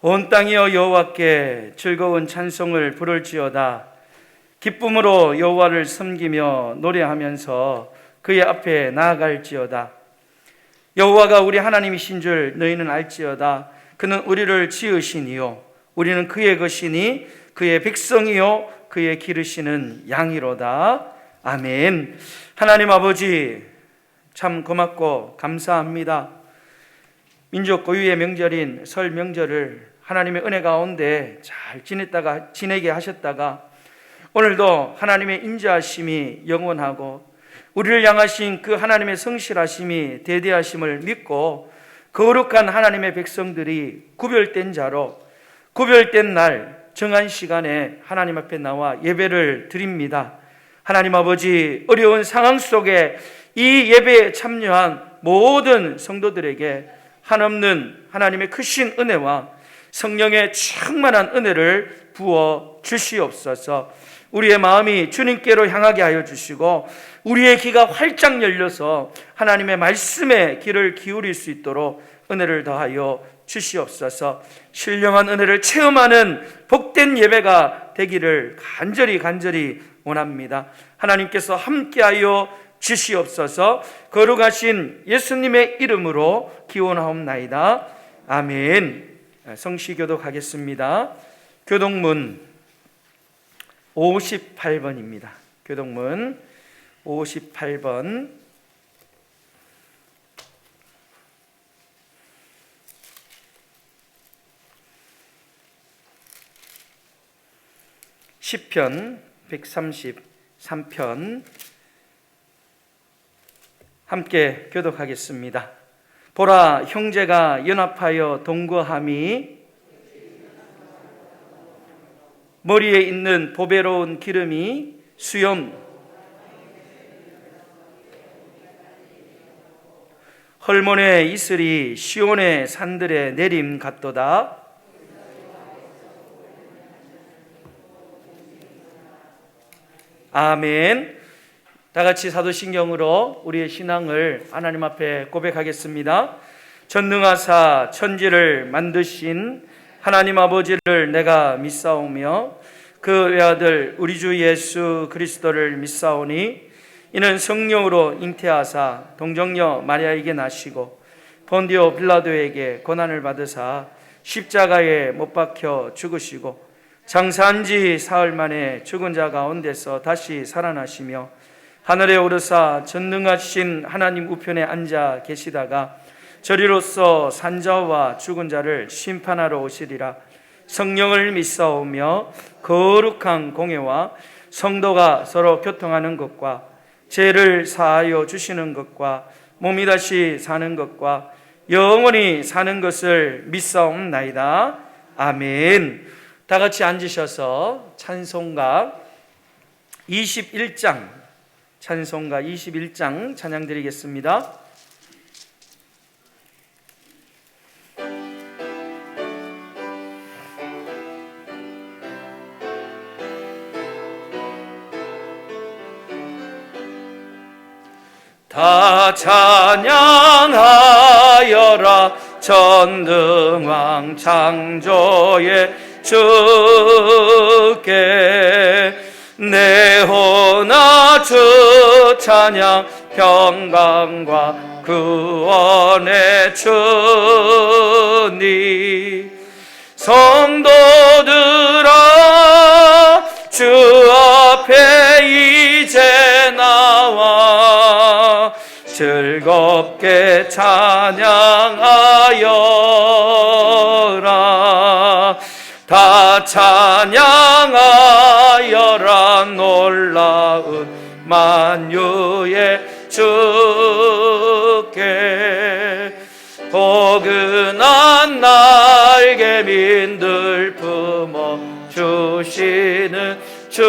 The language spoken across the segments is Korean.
온 땅이여 여호와께 즐거운 찬송을 부를지어다. 기쁨으로 여호와를 섬기며 노래하면서 그의 앞에 나아갈지어다. 여호와가 우리 하나님이신 줄 너희는 알지어다. 그는 우리를 지으시니요 우리는 그의 것이니 그의 백성이요 그의 기르시는 양이로다. 아멘. 하나님 아버지, 참 고맙고 감사합니다. 민족 고유의 명절인 설 명절을 하나님의 은혜 가운데 잘 지내게 하셨다가 오늘도 하나님의 인자하심이 영원하고 우리를 향하신 그 하나님의 성실하심이 대대하심을 믿고 거룩한 하나님의 백성들이 구별된 자로 구별된 날 정한 시간에 하나님 앞에 나와 예배를 드립니다. 하나님 아버지, 어려운 상황 속에 이 예배에 참여한 모든 성도들에게 한없는 하나님의 크신 은혜와 성령의 충만한 은혜를 부어 주시옵소서. 우리의 마음이 주님께로 향하게 하여 주시고 우리의 귀가 활짝 열려서 하나님의 말씀에 귀를 기울일 수 있도록 은혜를 더하여 주시옵소서. 신령한 은혜를 체험하는 복된 예배가 되기를 간절히 원합니다. 하나님께서 함께하여 주시옵소서. 거룩하신 예수님의 이름으로 기원하옵나이다. 아멘. 성시교도 가겠습니다. 교동문 58번입니다. 교동문 58번. 시편 133편 함께 교독하겠습니다. 보라, 형제가 연합하여 동거함이 머리에 있는 보배로운 기름이 수염 헐몬의 이슬이 시온의 산들에 내림 같도다. 아멘. 다 같이 사도신경으로 우리의 신앙을 하나님 앞에 고백하겠습니다. 전능하사 천지를 만드신 하나님 아버지를 내가 믿사오며 그 외아들 우리 주 예수 그리스도를 믿사오니 이는 성령으로 잉태하사 동정녀 마리아에게 나시고 본디오 빌라도에게 고난을 받으사 십자가에 못 박혀 죽으시고 장사한 지 사흘 만에 죽은 자 가운데서 다시 살아나시며 하늘에 오르사 전능하신 하나님 우편에 앉아 계시다가 저리로서 산자와 죽은 자를 심판하러 오시리라. 성령을 믿사오며 거룩한 공예와 성도가 서로 교통하는 것과 죄를 사하여 주시는 것과 몸이 다시 사는 것과 영원히 사는 것을 믿사옵나이다. 아멘. 다 같이 앉으셔서 찬송가 21장 찬양 드리겠습니다. 다 찬양하여라 전능왕 창조의 주께 내 호나 주 찬양 평강과 구원의 주님 성도들아 주 앞에 이제 나와 즐겁게 찬양하여라. 다 찬양하여라. 놀라운 만유의 주께 포근한 날개민들 품어 주시는 주님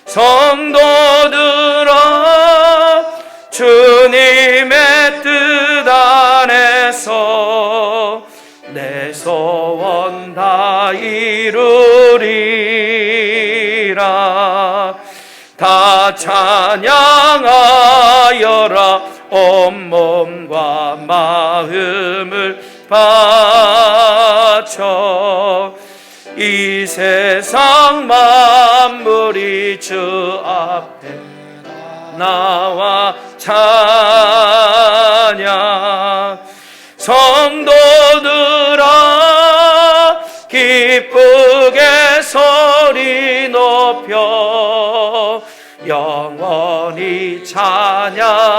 성도들아 주님의 뜻 안에서 내 소원 다 이루리라. 다 찬양하여라. 온몸과 마음을 바쳐 이 세상 만물이 주 앞에 나와 찬양 성도들아 기쁘게 소리 높여 영원히 찬양하여라.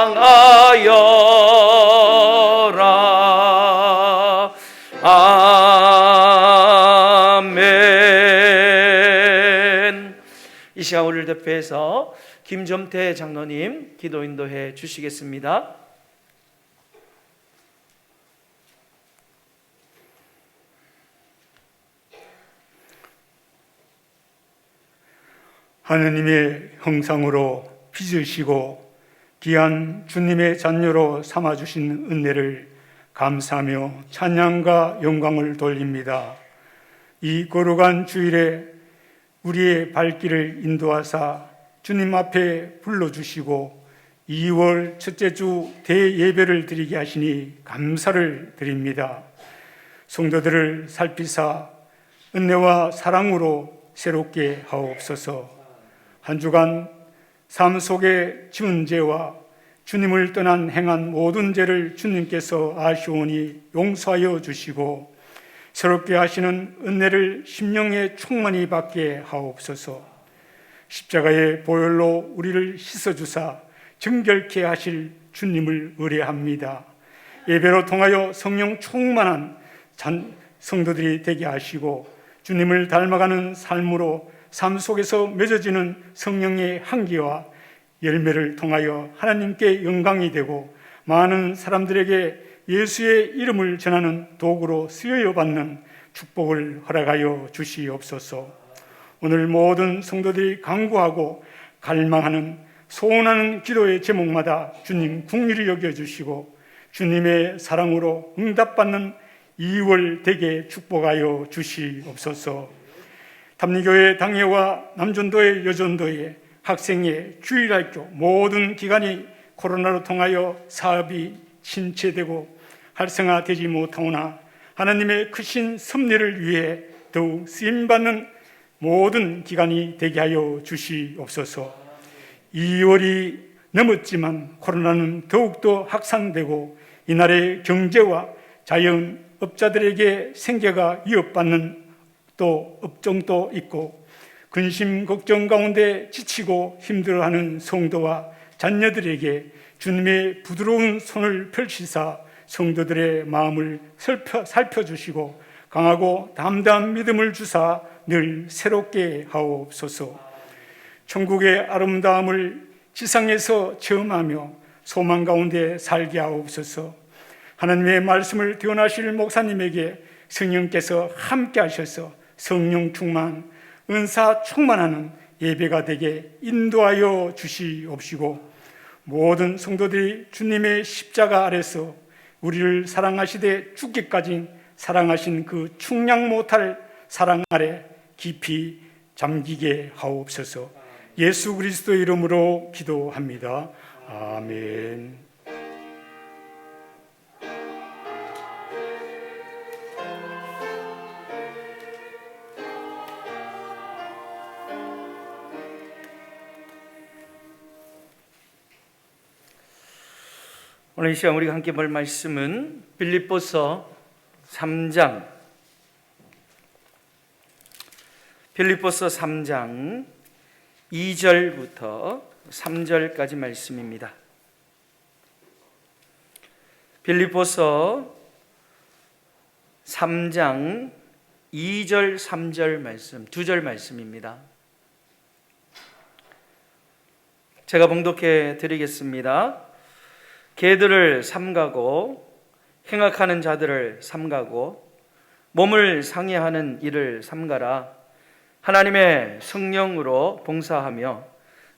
아멘. 이 시간 우리를 대표해서 김점태 장로님 기도 인도해 주시겠습니다. 하느님의 형상으로 빚으시고 귀한 주님의 자녀로 삼아주신 은혜를 감사하며 찬양과 영광을 돌립니다. 이 거룩한 주일에 우리의 발길을 인도하사 주님 앞에 불러주시고 2월 첫째 주 대예배를 드리게 하시니 감사를 드립니다. 성도들을 살피사 은혜와 사랑으로 새롭게 하옵소서. 한 주간 삶 속에 지은 죄와 주님을 떠난 행한 모든 죄를 주님께서 아시오니 용서하여 주시고 새롭게 하시는 은혜를 심령에 충만히 받게 하옵소서. 십자가의 보혈로 우리를 씻어주사 정결케 하실 주님을 의뢰합니다. 예배로 통하여 성령 충만한 성도들이 되게 하시고 주님을 닮아가는 삶으로 삶 속에서 맺어지는 성령의 향기와 열매를 통하여 하나님께 영광이 되고 많은 사람들에게 예수의 이름을 전하는 도구로 쓰여 받는 축복을 허락하여 주시옵소서. 오늘 모든 성도들이 간구하고 갈망하는 소원하는 기도의 제목마다 주님 긍휼히 여겨주시고 주님의 사랑으로 응답받는 2월 되게 축복하여 주시옵소서. 담리교회 당회와 남전도회 여전도회 학생회 주일학교 모든 기관이 코로나로 통하여 사업이 침체되고 활성화되지 못하오나 하나님의 크신 섭리를 위해 더욱 쓰임받는 모든 기관이 되게 하여 주시옵소서. 2월이 넘었지만 코로나는 더욱더 확산되고 이날의 경제와 자영업자들에게 생계가 위협받는 또 업종도 있고 근심 걱정 가운데 지치고 힘들어하는 성도와 자녀들에게 주님의 부드러운 손을 펼치사 성도들의 마음을 살펴주시고 강하고 담대한 믿음을 주사 늘 새롭게 하옵소서. 천국의 아름다움을 지상에서 체험하며 소망 가운데 살게 하옵소서. 하나님의 말씀을 대언하실 목사님에게 성령께서 함께 하셔서 성령 충만, 은사 충만하는 예배가 되게 인도하여 주시옵시고 모든 성도들이 주님의 십자가 아래서 우리를 사랑하시되 죽기까지 사랑하신 그 충량 못할 사랑 아래 깊이 잠기게 하옵소서. 예수 그리스도의 이름으로 기도합니다. 아멘. 오늘 이 시간 우리가 함께 볼 말씀은 빌립보서 3장 2절부터 3절까지 말씀입니다. 빌립보서 3장 2절 3절 말씀, 2절 말씀입니다. 제가 봉독해 드리겠습니다. 개들을 삼가고 행악하는 자들을 삼가고 몸을 상해하는 일을 삼가라. 하나님의 성령으로 봉사하며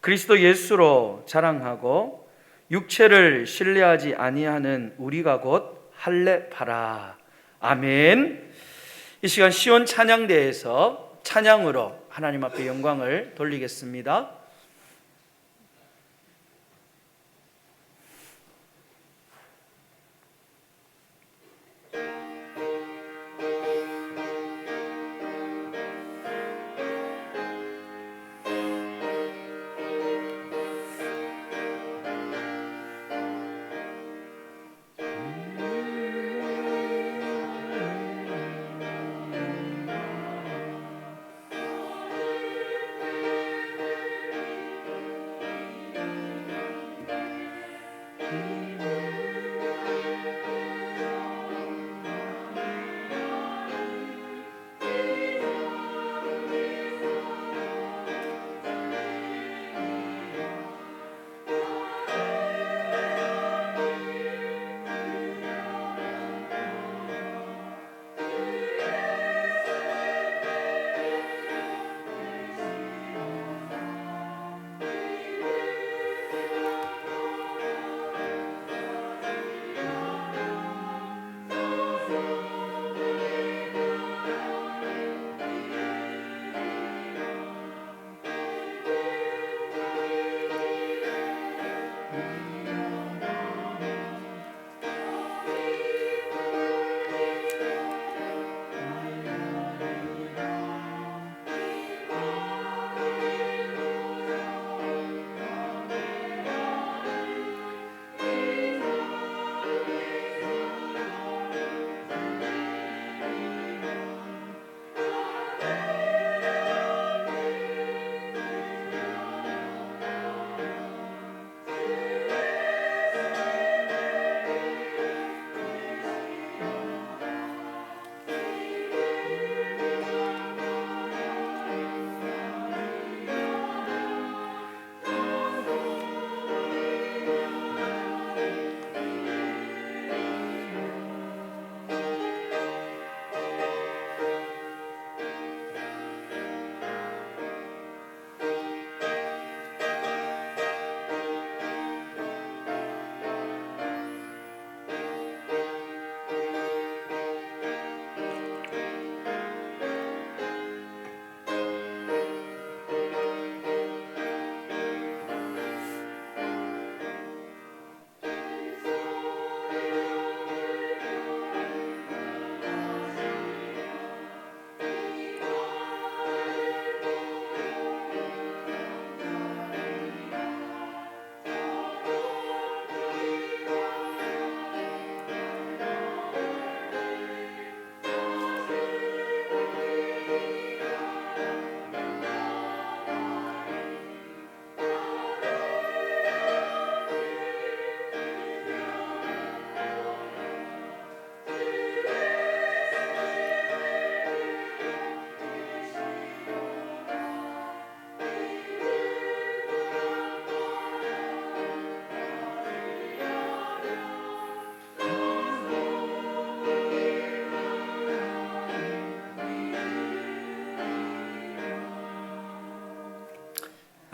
그리스도 예수로 자랑하고 육체를 신뢰하지 아니하는 우리가 곧 할례파라. 아멘. 이 시간 시온 찬양대에서 찬양으로 하나님 앞에 영광을 돌리겠습니다.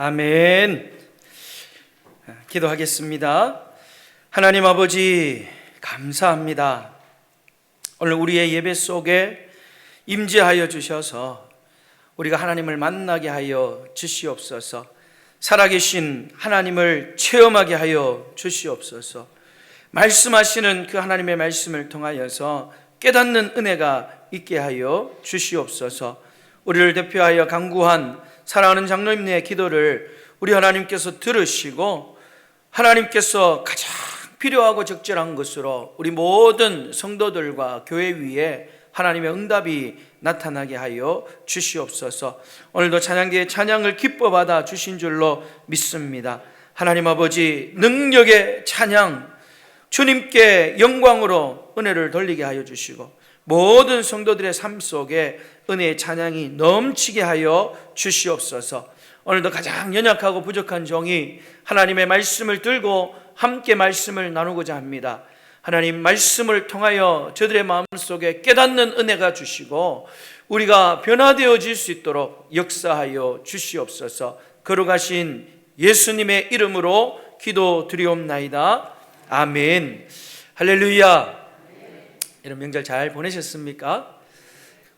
아멘. 기도하겠습니다. 하나님 아버지, 감사합니다. 오늘 우리의 예배 속에 임재하여 주셔서 우리가 하나님을 만나게 하여 주시옵소서. 살아계신 하나님을 체험하게 하여 주시옵소서. 말씀하시는 그 하나님의 말씀을 통하여서 깨닫는 은혜가 있게 하여 주시옵소서. 우리를 대표하여 간구한 사랑하는 장로님의 기도를 우리 하나님께서 들으시고 하나님께서 가장 필요하고 적절한 것으로 우리 모든 성도들과 교회 위에 하나님의 응답이 나타나게 하여 주시옵소서. 오늘도 찬양대의 찬양을 기뻐 받아 주신 줄로 믿습니다. 하나님 아버지, 능력의 찬양, 주님께 영광으로 은혜를 돌리게 하여 주시고 모든 성도들의 삶 속에 은혜의 찬양이 넘치게 하여 주시옵소서. 오늘도 가장 연약하고 부족한 종이 하나님의 말씀을 들고 함께 말씀을 나누고자 합니다. 하나님 말씀을 통하여 저들의 마음속에 깨닫는 은혜가 주시고 우리가 변화되어질 수 있도록 역사하여 주시옵소서. 거룩하신 예수님의 이름으로 기도드리옵나이다. 아멘. 할렐루야. 여러분 명절 잘 보내셨습니까?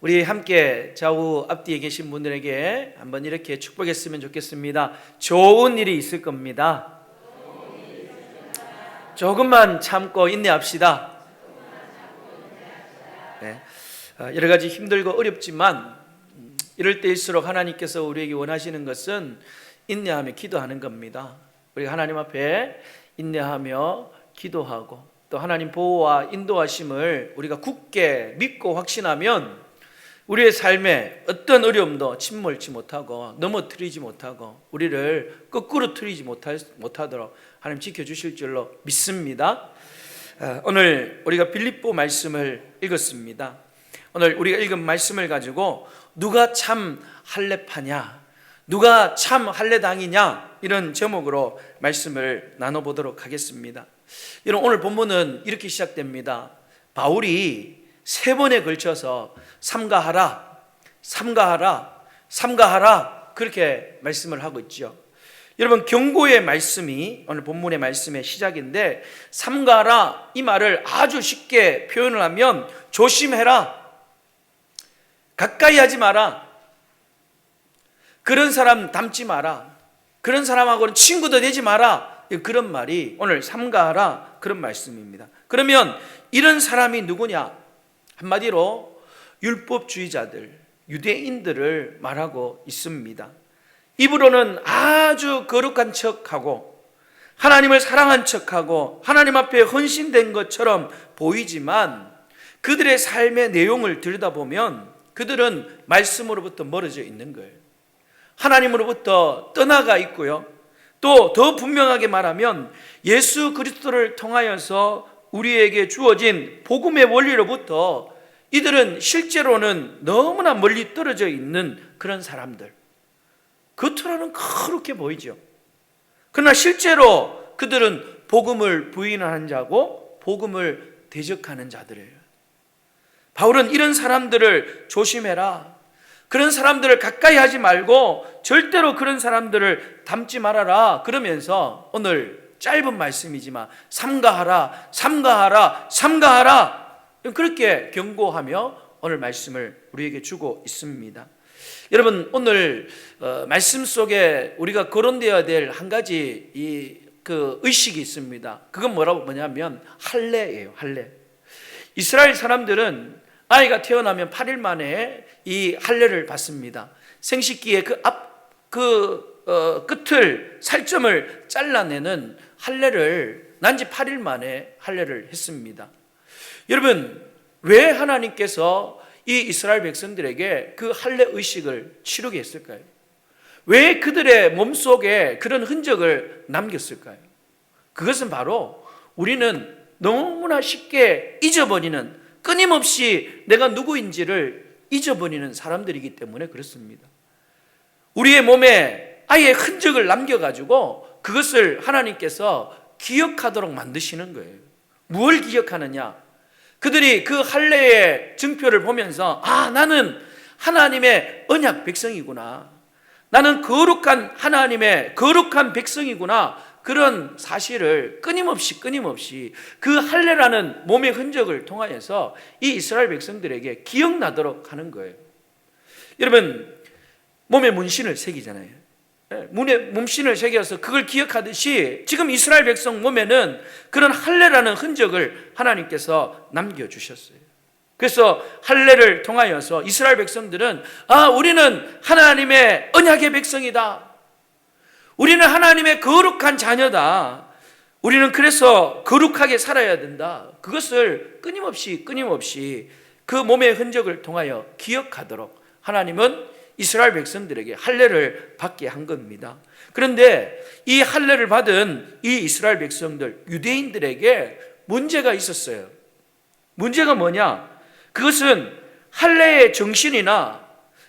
우리 함께 좌우 앞뒤에 계신 분들에게 한번 이렇게 축복했으면 좋겠습니다. 좋은 일이 있을 겁니다. 조금만 참고 인내합시다. 네. 여러 가지 힘들고 어렵지만 이럴 때일수록 하나님께서 우리에게 원하시는 것은 인내하며 기도하는 겁니다. 우리가 하나님 앞에 인내하며 기도하고 또 하나님 보호와 인도하심을 우리가 굳게 믿고 확신하면 우리의 삶에 어떤 어려움도 침몰치 못하고 넘어뜨리지 못하고 우리를 거꾸로 틀리지 못하도록 하나님 지켜주실 줄로 믿습니다. 오늘 우리가 빌립보 말씀을 읽었습니다. 오늘 우리가 읽은 말씀을 가지고 누가 참 할례파냐, 누가 참 할례당이냐, 이런 제목으로 말씀을 나눠보도록 하겠습니다. 여러분, 오늘 본문은 이렇게 시작됩니다. 바울이 3번에 걸쳐서 삼가하라, 삼가하라, 삼가하라, 그렇게 말씀을 하고 있죠. 여러분, 경고의 말씀이 오늘 본문의 말씀의 시작인데, 삼가하라, 이 말을 아주 쉽게 표현을 하면 조심해라, 가까이 하지 마라, 그런 사람 닮지 마라, 그런 사람하고는 친구도 되지 마라, 그런 말이 오늘 삼가하라, 그런 말씀입니다. 그러면 이런 사람이 누구냐? 한마디로 율법주의자들, 유대인들을 말하고 있습니다. 입으로는 아주 거룩한 척하고 하나님을 사랑한 척하고 하나님 앞에 헌신된 것처럼 보이지만 그들의 삶의 내용을 들여다보면 그들은 말씀으로부터 멀어져 있는 거예요. 하나님으로부터 떠나가 있고요. 또 더 분명하게 말하면 예수 그리스도를 통하여서 우리에게 주어진 복음의 원리로부터 이들은 실제로는 너무나 멀리 떨어져 있는 그런 사람들. 겉으로는 그렇게 보이죠. 그러나 실제로 그들은 복음을 부인하는 자고 복음을 대적하는 자들이에요. 바울은 이런 사람들을 조심해라, 그런 사람들을 가까이 하지 말고 절대로 그런 사람들을 닮지 말아라, 그러면서 오늘 짧은 말씀이지만 삼가하라, 삼가하라, 삼가하라, 그렇게 경고하며 오늘 말씀을 우리에게 주고 있습니다. 여러분, 오늘 말씀 속에 우리가 거론되어야 될 한 가지 의식이 있습니다. 그건 뭐냐면 할례예요. 할례. 이스라엘 사람들은 아이가 태어나면 8일 만에 이 할례를 받습니다. 생식기의 끝을 살점을 잘라내는 할례를 난지 8일 만에 할례를 했습니다. 여러분, 왜 하나님께서 이 이스라엘 백성들에게 그 할례 의식을 치르게 했을까요? 왜 그들의 몸속에 그런 흔적을 남겼을까요? 그것은 바로 우리는 너무나 쉽게 잊어버리는, 끊임없이 내가 누구인지를 잊어버리는 사람들이기 때문에 그렇습니다. 우리의 몸에 아예 흔적을 남겨가지고 그것을 하나님께서 기억하도록 만드시는 거예요. 무엇을 기억하느냐? 그들이 그 할례의 증표를 보면서 나는 하나님의 언약 백성이구나, 나는 거룩한 하나님의 거룩한 백성이구나, 그런 사실을 끊임없이 그 할례라는 몸의 흔적을 통하여서 이 이스라엘 백성들에게 기억나도록 하는 거예요. 여러분, 몸에 문신을 새기잖아요. 몸에 문신을 새겨서 그걸 기억하듯이 지금 이스라엘 백성 몸에는 그런 할례라는 흔적을 하나님께서 남겨주셨어요. 그래서 할례를 통하여서 이스라엘 백성들은 우리는 하나님의 언약의 백성이다, 우리는 하나님의 거룩한 자녀다, 우리는 그래서 거룩하게 살아야 된다, 그것을 끊임없이 그 몸의 흔적을 통하여 기억하도록 하나님은 이스라엘 백성들에게 할례를 받게 한 겁니다. 그런데 이 할례를 받은 이 이스라엘 백성들, 유대인들에게 문제가 있었어요. 문제가 뭐냐? 그것은 할례의 정신이나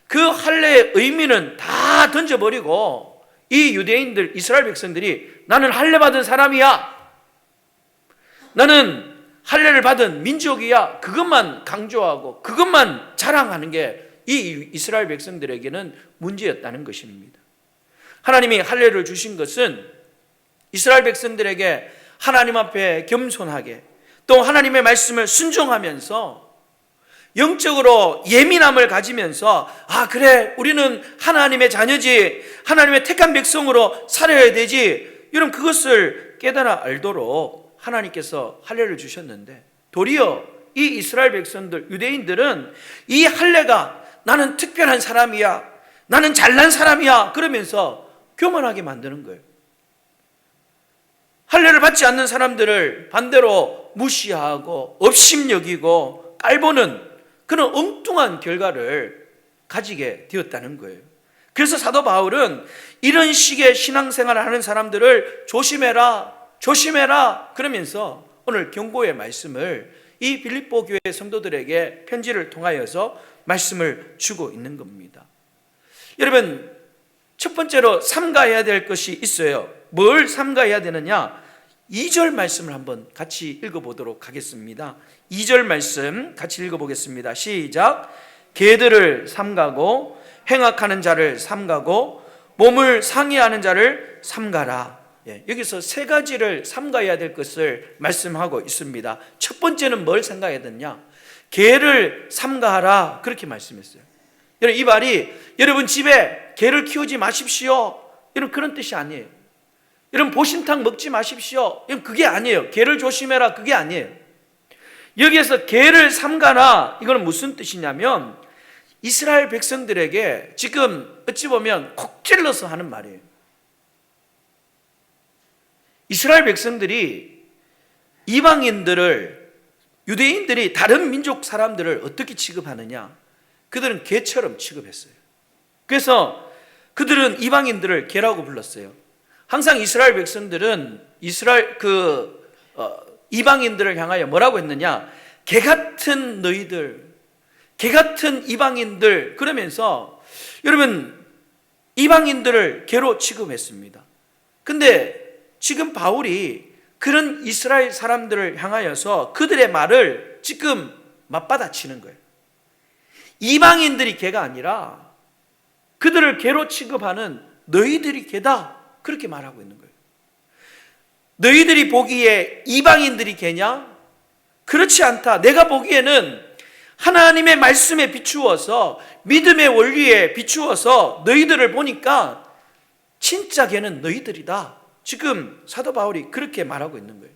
그 할례의 의미는 다 던져버리고 이 유대인들, 이스라엘 백성들이 나는 할례 받은 사람이야, 나는 할례를 받은 민족이야, 그것만 강조하고 그것만 자랑하는 게 이 이스라엘 백성들에게는 문제였다는 것입니다. 하나님이 할례를 주신 것은 이스라엘 백성들에게 하나님 앞에 겸손하게, 또 하나님의 말씀을 순종하면서 영적으로 예민함을 가지면서 그래, 우리는 하나님의 자녀지, 하나님의 택한 백성으로 살아야 되지, 이런 그것을 깨달아 알도록 하나님께서 할례를 주셨는데, 도리어 이 이스라엘 백성들, 유대인들은 이 할례가 나는 특별한 사람이야, 나는 잘난 사람이야, 그러면서 교만하게 만드는 거예요. 할례를 받지 않는 사람들을 반대로 무시하고 업심여기고 깔보는 그런 엉뚱한 결과를 가지게 되었다는 거예요. 그래서 사도 바울은 이런 식의 신앙생활을 하는 사람들을 조심해라 그러면서 오늘 경고의 말씀을 이 빌립보 교회 성도들에게 편지를 통하여서 말씀을 주고 있는 겁니다. 여러분, 첫 번째로 삼가해야 될 것이 있어요. 뭘 삼가해야 되느냐? 2절 말씀을 한번 같이 읽어보도록 하겠습니다. 2절 말씀 같이 읽어보겠습니다. 시작. 개들을 삼가고 행악하는 자를 삼가고 몸을 상해하는 자를 삼가라. 여기서 세 가지를 삼가해야 될 것을 말씀하고 있습니다. 첫 번째는 뭘 삼가해야 되냐? 개를 삼가하라, 그렇게 말씀했어요. 여러분, 이 말이 여러분 집에 개를 키우지 마십시오, 여러분 그런 뜻이 아니에요. 여러분 보신탕 먹지 마십시오, 여러분 그게 아니에요. 개를 조심해라, 그게 아니에요. 여기에서 개를 삼가라, 이거는 무슨 뜻이냐면 이스라엘 백성들에게 지금 어찌 보면 콕 찔러서 하는 말이에요. 이스라엘 백성들이 이방인들을, 유대인들이 다른 민족 사람들을 어떻게 취급하느냐? 그들은 개처럼 취급했어요. 그래서 그들은 이방인들을 개라고 불렀어요. 항상 이스라엘 백성들은 이방인들을 향하여 뭐라고 했느냐? 개 같은 너희들, 개 같은 이방인들, 그러면서 여러분 이방인들을 개로 취급했습니다. 근데 지금 바울이 그런 이스라엘 사람들을 향하여서 그들의 말을 지금 맞받아치는 거예요. 이방인들이 개가 아니라 그들을 개로 취급하는 너희들이 개다, 그렇게 말하고 있는 거예요. 너희들이 보기에 이방인들이 개냐? 그렇지 않다. 내가 보기에는 하나님의 말씀에 비추어서, 믿음의 원리에 비추어서 너희들을 보니까 진짜 개는 너희들이다. 지금 사도 바울이 그렇게 말하고 있는 거예요.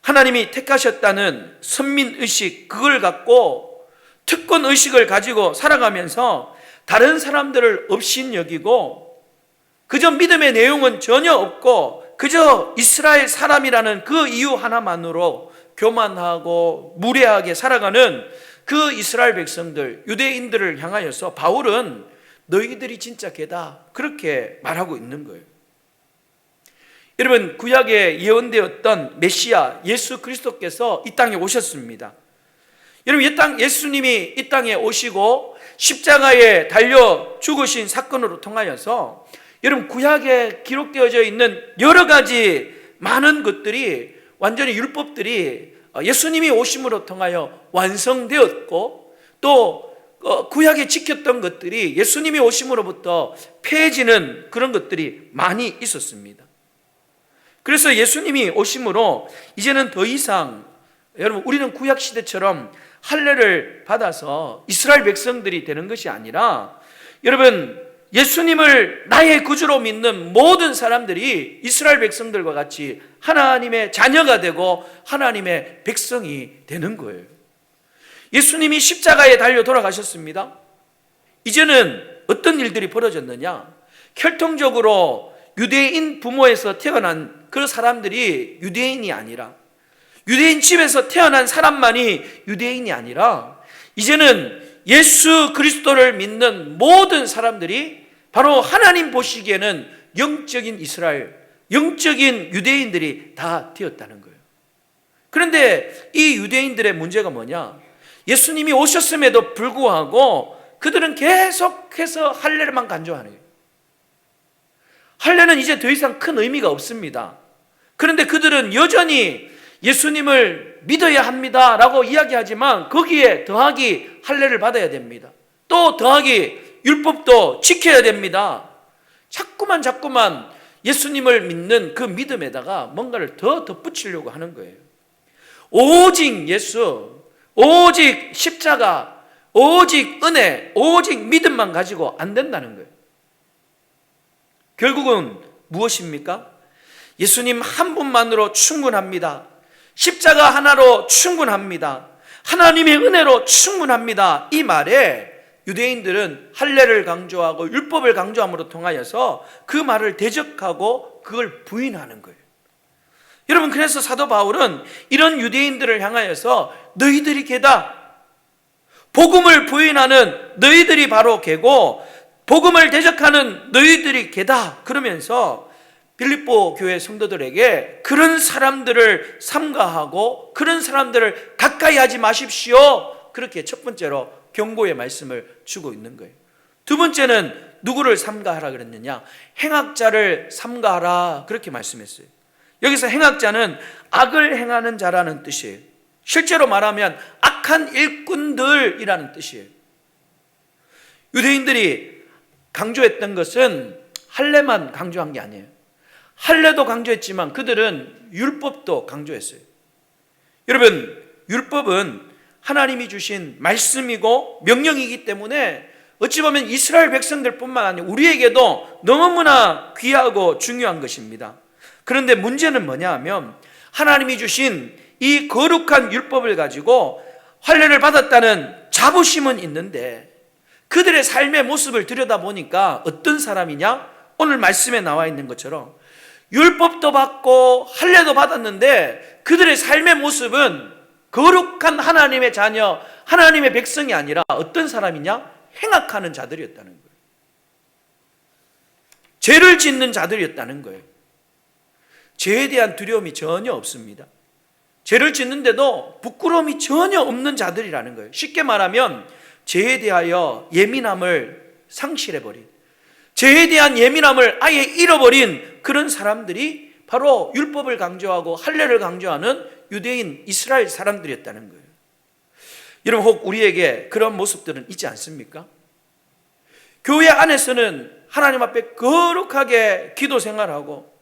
하나님이 택하셨다는 선민의식, 그걸 갖고 특권의식을 가지고 살아가면서 다른 사람들을 업신여기고 그저 믿음의 내용은 전혀 없고 그저 이스라엘 사람이라는 그 이유 하나만으로 교만하고 무례하게 살아가는 그 이스라엘 백성들, 유대인들을 향하여서 바울은 너희들이 진짜 개다, 그렇게 말하고 있는 거예요. 여러분, 구약에 예언되었던 메시아 예수 그리스도께서 이 땅에 오셨습니다. 여러분, 예수님이 이 땅에 오시고 십자가에 달려 죽으신 사건으로 통하여서 여러분 구약에 기록되어져 있는 여러 가지 많은 것들이, 완전히 율법들이 예수님이 오심으로 통하여 완성되었고, 또 구약에 지켰던 것들이 예수님이 오심으로부터 폐해지는 그런 것들이 많이 있었습니다. 그래서 예수님이 오심으로 이제는 더 이상, 여러분, 우리는 구약 시대처럼 할례를 받아서 이스라엘 백성들이 되는 것이 아니라, 여러분, 예수님을 나의 구주로 믿는 모든 사람들이 이스라엘 백성들과 같이 하나님의 자녀가 되고 하나님의 백성이 되는 거예요. 예수님이 십자가에 달려 돌아가셨습니다. 이제는 어떤 일들이 벌어졌느냐? 혈통적으로 유대인 부모에서 태어난 그 사람들이 유대인이 아니라, 유대인 집에서 태어난 사람만이 유대인이 아니라, 이제는 예수 그리스도를 믿는 모든 사람들이 바로 하나님 보시기에는 영적인 이스라엘, 영적인 유대인들이 다 되었다는 거예요. 그런데 이 유대인들의 문제가 뭐냐? 예수님이 오셨음에도 불구하고 그들은 계속해서 할례만 간주하는 거예요. 할례는 이제 더 이상 큰 의미가 없습니다. 그런데 그들은 여전히 예수님을 믿어야 합니다라고 이야기하지만 거기에 더하기 할례를 받아야 됩니다. 또 더하기 율법도 지켜야 됩니다. 자꾸만 예수님을 믿는 그 믿음에다가 뭔가를 더 덧붙이려고 하는 거예요. 오직 예수, 오직 십자가, 오직 은혜, 오직 믿음만 가지고 안 된다는 거예요. 결국은 무엇입니까? 예수님 한 분만으로 충분합니다. 십자가 하나로 충분합니다. 하나님의 은혜로 충분합니다. 이 말에 유대인들은 할례를 강조하고 율법을 강조함으로 통하여서 그 말을 대적하고 그걸 부인하는 거예요. 여러분, 그래서 사도 바울은 이런 유대인들을 향하여서 너희들이 개다, 복음을 부인하는 너희들이 바로 개고 복음을 대적하는 너희들이 개다, 그러면서 빌립보 교회 성도들에게 그런 사람들을 삼가하고 그런 사람들을 가까이 하지 마십시오, 그렇게 첫 번째로 경고의 말씀을 주고 있는 거예요. 두 번째는 누구를 삼가하라 그랬느냐? 행악자를 삼가하라, 그렇게 말씀했어요. 여기서 행악자는 악을 행하는 자라는 뜻이에요. 실제로 말하면 악한 일꾼들이라는 뜻이에요. 유대인들이 강조했던 것은 할례만 강조한 게 아니에요. 할례도 강조했지만 그들은 율법도 강조했어요. 여러분, 율법은 하나님이 주신 말씀이고 명령이기 때문에 어찌 보면 이스라엘 백성들뿐만 아니라 우리에게도 너무나 귀하고 중요한 것입니다. 그런데 문제는 뭐냐 하면 하나님이 주신 이 거룩한 율법을 가지고 할례를 받았다는 자부심은 있는데 그들의 삶의 모습을 들여다보니까 어떤 사람이냐? 오늘 말씀에 나와 있는 것처럼 율법도 받고 할례도 받았는데 그들의 삶의 모습은 거룩한 하나님의 자녀, 하나님의 백성이 아니라 어떤 사람이냐? 행악하는 자들이었다는 거예요. 죄를 짓는 자들이었다는 거예요. 죄에 대한 두려움이 전혀 없습니다. 죄를 짓는데도 부끄러움이 전혀 없는 자들이라는 거예요. 쉽게 말하면 죄에 대하여 예민함을 상실해버린, 죄에 대한 예민함을 아예 잃어버린 그런 사람들이 바로 율법을 강조하고 할례를 강조하는 유대인 이스라엘 사람들이었다는 거예요. 여러분, 혹 우리에게 그런 모습들은 있지 않습니까? 교회 안에서는 하나님 앞에 거룩하게 기도 생활하고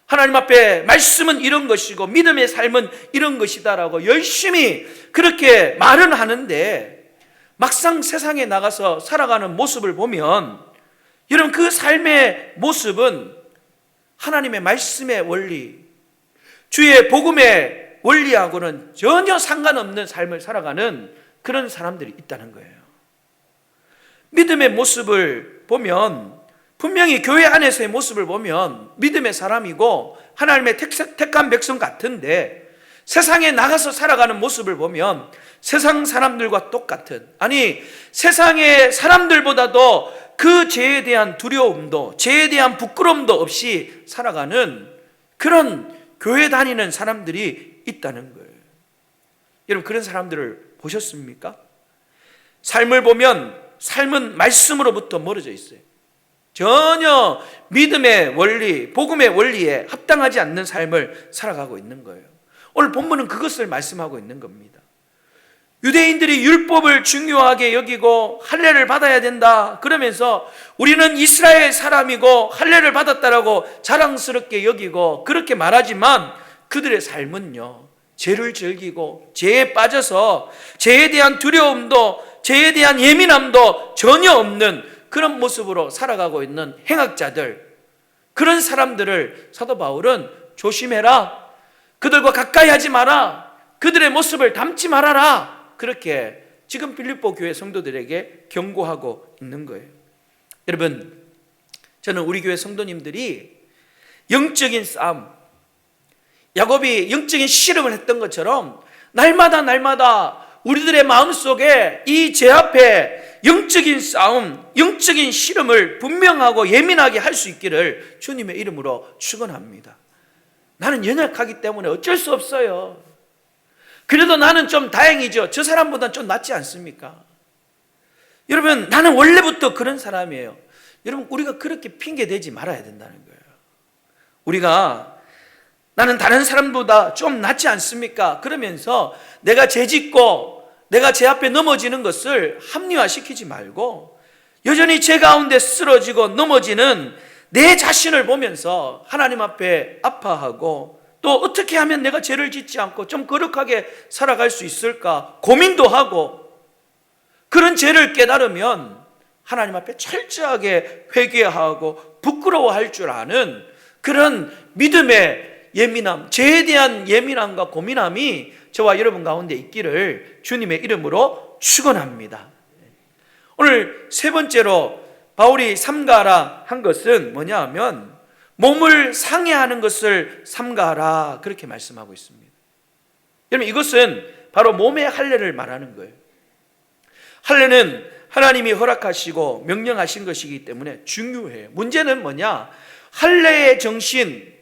하나님 앞에 말씀은 이런 것이고 믿음의 삶은 이런 것이다라고 열심히 그렇게 말은 하는데 막상 세상에 나가서 살아가는 모습을 보면 여러분, 그 삶의 모습은 하나님의 말씀의 원리, 주의 복음의 원리하고는 전혀 상관없는 삶을 살아가는 그런 사람들이 있다는 거예요. 믿음의 모습을 보면 분명히 교회 안에서의 모습을 보면 믿음의 사람이고 하나님의 택한 백성 같은데 세상에 나가서 살아가는 모습을 보면 세상 사람들과 똑같은, 아니 세상의 사람들보다도 그 죄에 대한 두려움도 죄에 대한 부끄러움도 없이 살아가는 그런 교회 다니는 사람들이 있다는 거예요. 여러분, 그런 사람들을 보셨습니까? 삶을 보면 삶은 말씀으로부터 멀어져 있어요. 전혀 믿음의 원리, 복음의 원리에 합당하지 않는 삶을 살아가고 있는 거예요. 오늘 본문은 그것을 말씀하고 있는 겁니다. 유대인들이 율법을 중요하게 여기고 할례를 받아야 된다 그러면서 우리는 이스라엘 사람이고 할례를 받았다라고 자랑스럽게 여기고 그렇게 말하지만 그들의 삶은요, 죄를 즐기고 죄에 빠져서 죄에 대한 두려움도 죄에 대한 예민함도 전혀 없는 그런 모습으로 살아가고 있는 행악자들, 그런 사람들을 사도 바울은 조심해라, 그들과 가까이 하지 마라, 그들의 모습을 닮지 말아라, 그렇게 지금 빌립보 교회 성도들에게 경고하고 있는 거예요. 여러분, 저는 우리 교회 성도님들이 영적인 싸움, 야곱이 영적인 씨름을 했던 것처럼 날마다 우리들의 마음속에 이 제 앞에 영적인 싸움, 영적인 씨름을 분명하고 예민하게 할 수 있기를 주님의 이름으로 축원합니다. 나는 연약하기 때문에 어쩔 수 없어요. 그래도 나는 좀 다행이죠. 저 사람보다는 좀 낫지 않습니까? 여러분, 나는 원래부터 그런 사람이에요. 여러분, 우리가 그렇게 핑계대지 말아야 된다는 거예요. 우리가 나는 다른 사람보다 좀 낫지 않습니까? 그러면서 내가 죄짓고 내가 제 앞에 넘어지는 것을 합리화시키지 말고 여전히 죄 가운데 쓰러지고 넘어지는 내 자신을 보면서 하나님 앞에 아파하고 또 어떻게 하면 내가 죄를 짓지 않고 좀 거룩하게 살아갈 수 있을까 고민도 하고, 그런 죄를 깨달으면 하나님 앞에 철저하게 회개하고 부끄러워할 줄 아는 그런 믿음의 예민함, 죄에 대한 예민함과 고민함이 저와 여러분 가운데 있기를 주님의 이름으로 축원합니다. 오늘 세 번째로 바울이 삼가하라 한 것은 뭐냐 하면 몸을 상해하는 것을 삼가하라, 그렇게 말씀하고 있습니다. 여러분, 이것은 바로 몸의 할례를 말하는 거예요. 할례는 하나님이 허락하시고 명령하신 것이기 때문에 중요해요. 문제는 뭐냐? 할례의 정신,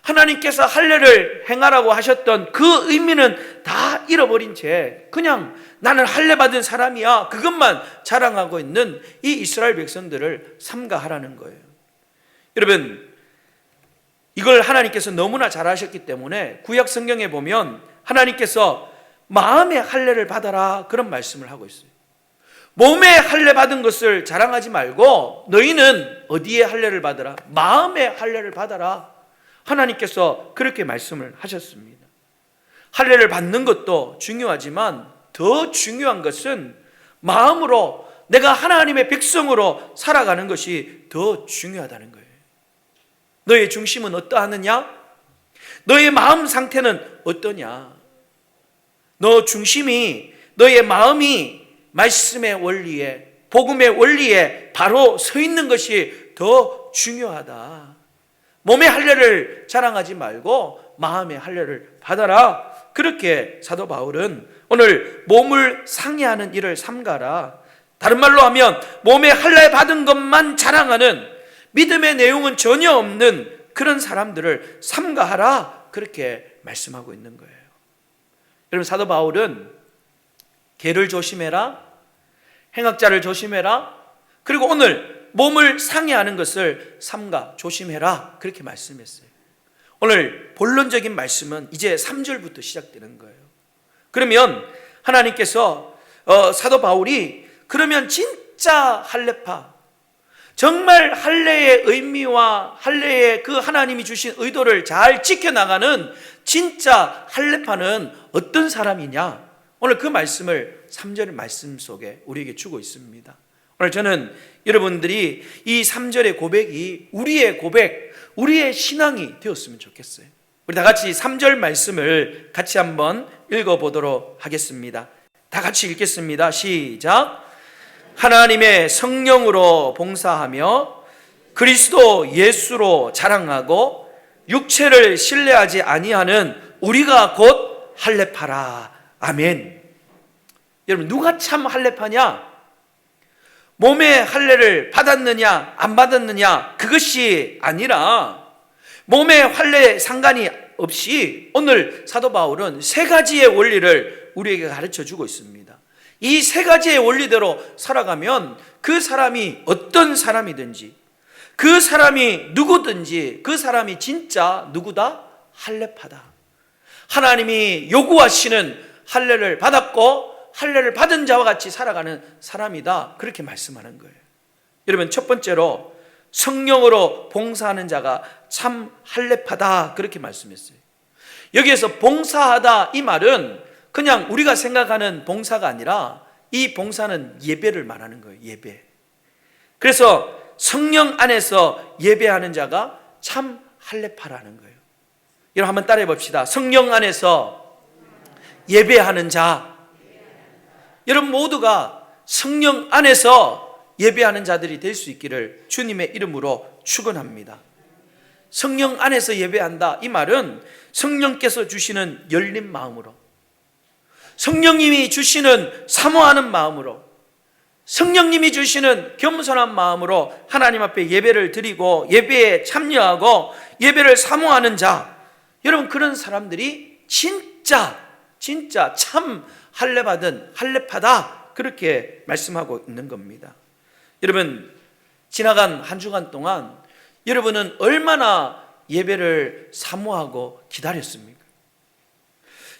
하나님께서 할례를 행하라고 하셨던 그 의미는 다 잃어버린 채 그냥 나는 할례 받은 사람이야, 그것만 자랑하고 있는 이 이스라엘 백성들을 삼가하라는 거예요. 여러분, 이걸 하나님께서 너무나 잘하셨기 때문에 구약 성경에 보면 하나님께서 마음의 할례를 받아라, 그런 말씀을 하고 있어요. 몸에 할례 받은 것을 자랑하지 말고 너희는 어디에 할례를 받아라? 마음의 할례를 받아라. 하나님께서 그렇게 말씀을 하셨습니다. 할례를 받는 것도 중요하지만 더 중요한 것은 마음으로 내가 하나님의 백성으로 살아가는 것이 더 중요하다는 거예요. 너의 중심은 어떠하느냐? 너의 마음 상태는 어떠냐? 너 중심이, 너의 마음이 말씀의 원리에, 복음의 원리에 바로 서 있는 것이 더 중요하다. 몸의 할례를 자랑하지 말고 마음의 할례를 받아라. 그렇게 사도 바울은 오늘 몸을 상해하는 일을 삼가라, 다른 말로 하면 몸에 할례 받은 것만 자랑하는, 믿음의 내용은 전혀 없는 그런 사람들을 삼가하라, 그렇게 말씀하고 있는 거예요. 여러분, 사도 바울은 개를 조심해라, 행악자를 조심해라, 그리고 오늘 몸을 상해하는 것을 삼가 조심해라, 그렇게 말씀했어요. 오늘 본론적인 말씀은 이제 3절부터 시작되는 거예요. 그러면 하나님께서 사도 바울이 그러면 진짜 할례파, 정말 할례의 의미와 할례의 그 하나님이 주신 의도를 잘 지켜나가는 진짜 할례파는 어떤 사람이냐, 오늘 그 말씀을 3절 말씀 속에 우리에게 주고 있습니다. 오늘 저는 여러분들이 이 3절의 고백이 우리의 고백, 우리의 신앙이 되었으면 좋겠어요. 우리 다 같이 3절 말씀을 같이 한번 읽어보도록 하겠습니다. 다 같이 읽겠습니다. 시작. 하나님의 성령으로 봉사하며 그리스도 예수로 자랑하고 육체를 신뢰하지 아니하는 우리가 곧 할례파라. 아멘. 여러분, 누가 참 할례파냐? 몸의 할례를 받았느냐 안 받았느냐 그것이 아니라 몸의 할례 상관이 없이 오늘 사도 바울은 세 가지의 원리를 우리에게 가르쳐 주고 있습니다. 이 세 가지의 원리대로 살아가면 그 사람이 어떤 사람이든지, 그 사람이 누구든지 그 사람이 진짜 누구다? 할례파다. 하나님이 요구하시는 할례를 받았고 할례를 받은 자와 같이 살아가는 사람이다, 그렇게 말씀하는 거예요. 여러분, 첫 번째로 성령으로 봉사하는 자가 참 할례파다, 그렇게 말씀했어요. 여기에서 봉사하다, 이 말은 그냥 우리가 생각하는 봉사가 아니라 이 봉사는 예배를 말하는 거예요. 예배. 그래서 성령 안에서 예배하는 자가 참 할례파라는 거예요. 여러분 한번 따라해 봅시다. 성령 안에서 예배하는 자. 여러분 모두가 성령 안에서 예배하는 자들이 될 수 있기를 주님의 이름으로 축원합니다. 성령 안에서 예배한다, 이 말은 성령께서 주시는 열린 마음으로, 성령님이 주시는 사모하는 마음으로, 성령님이 주시는 겸손한 마음으로 하나님 앞에 예배를 드리고 예배에 참여하고 예배를 사모하는 자, 여러분 그런 사람들이 진짜 참 할례받은 할례파다, 그렇게 말씀하고 있는 겁니다. 여러분, 지나간 한 주간 동안 여러분은 얼마나 예배를 사모하고 기다렸습니까?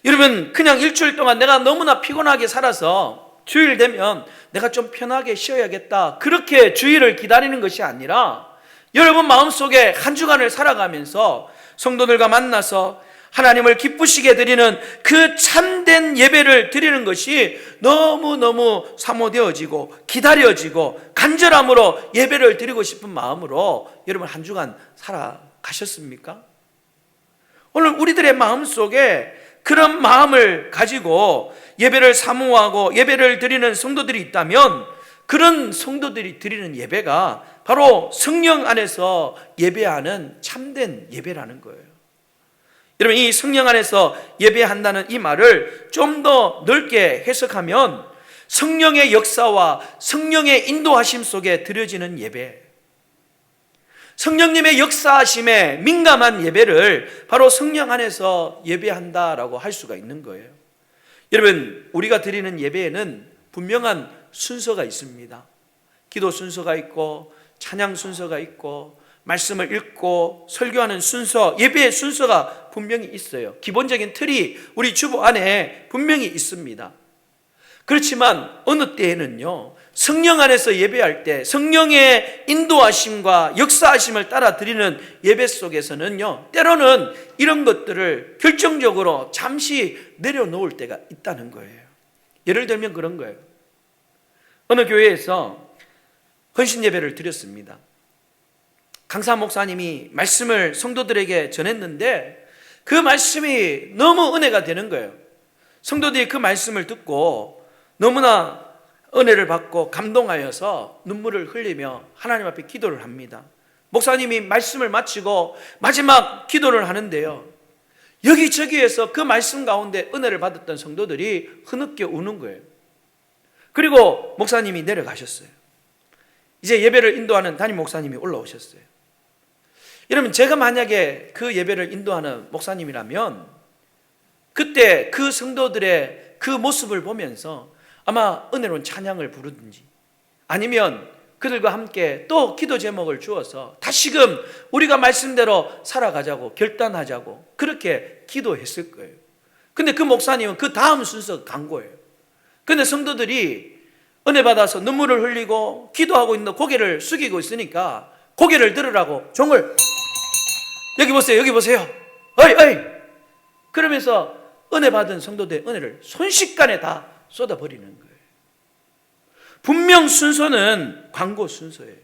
여러분, 그냥 일주일 동안 내가 너무나 피곤하게 살아서 주일 되면 내가 좀 편하게 쉬어야겠다, 그렇게 주일을 기다리는 것이 아니라 여러분 마음속에 한 주간을 살아가면서 성도들과 만나서 하나님을 기쁘시게 드리는 그 참된 예배를 드리는 것이 너무너무 사모되어지고 기다려지고 간절함으로 예배를 드리고 싶은 마음으로 여러분 한 주간 살아가셨습니까? 오늘 우리들의 마음속에 그런 마음을 가지고 예배를 사모하고 예배를 드리는 성도들이 있다면 그런 성도들이 드리는 예배가 바로 성령 안에서 예배하는 참된 예배라는 거예요. 여러분, 이 성령 안에서 예배한다는 이 말을 좀 더 넓게 해석하면 성령의 역사와 성령의 인도하심 속에 드려지는 예배, 성령님의 역사하심에 민감한 예배를 바로 성령 안에서 예배한다라고 할 수가 있는 거예요. 여러분, 우리가 드리는 예배에는 분명한 순서가 있습니다. 기도 순서가 있고 찬양 순서가 있고 말씀을 읽고 설교하는 순서, 예배의 순서가 분명히 있어요. 기본적인 틀이 우리 주보 안에 분명히 있습니다. 그렇지만 어느 때에는요, 성령 안에서 예배할 때 성령의 인도하심과 역사하심을 따라 드리는 예배 속에서는요, 때로는 이런 것들을 결정적으로 잠시 내려놓을 때가 있다는 거예요. 예를 들면 그런 거예요. 어느 교회에서 헌신 예배를 드렸습니다. 강사 목사님이 말씀을 성도들에게 전했는데 그 말씀이 너무 은혜가 되는 거예요. 성도들이 그 말씀을 듣고 너무나 은혜를 받고 감동하여서 눈물을 흘리며 하나님 앞에 기도를 합니다. 목사님이 말씀을 마치고 마지막 기도를 하는데요, 여기저기에서 그 말씀 가운데 은혜를 받았던 성도들이 흐느껴 우는 거예요. 그리고 목사님이 내려가셨어요. 이제 예배를 인도하는 담임 목사님이 올라오셨어요. 여러분, 제가 만약에 그 예배를 인도하는 목사님이라면 그때 그 성도들의 그 모습을 보면서 아마 은혜로운 찬양을 부르든지 아니면 그들과 함께 또 기도 제목을 주어서 다시금 우리가 말씀대로 살아가자고 결단하자고 그렇게 기도했을 거예요. 근데 그 목사님은 그 다음 순서가 간 거예요. 근데 성도들이 은혜 받아서 눈물을 흘리고 기도하고 있는 고개를 숙이고 있으니까 고개를 들으라고 종을 여기 보세요, 여기 보세요, 어이 어이, 그러면서 은혜 받은 성도들의 은혜를 순식간에 다 쏟아버리는 거예요. 분명 순서는 광고 순서예요.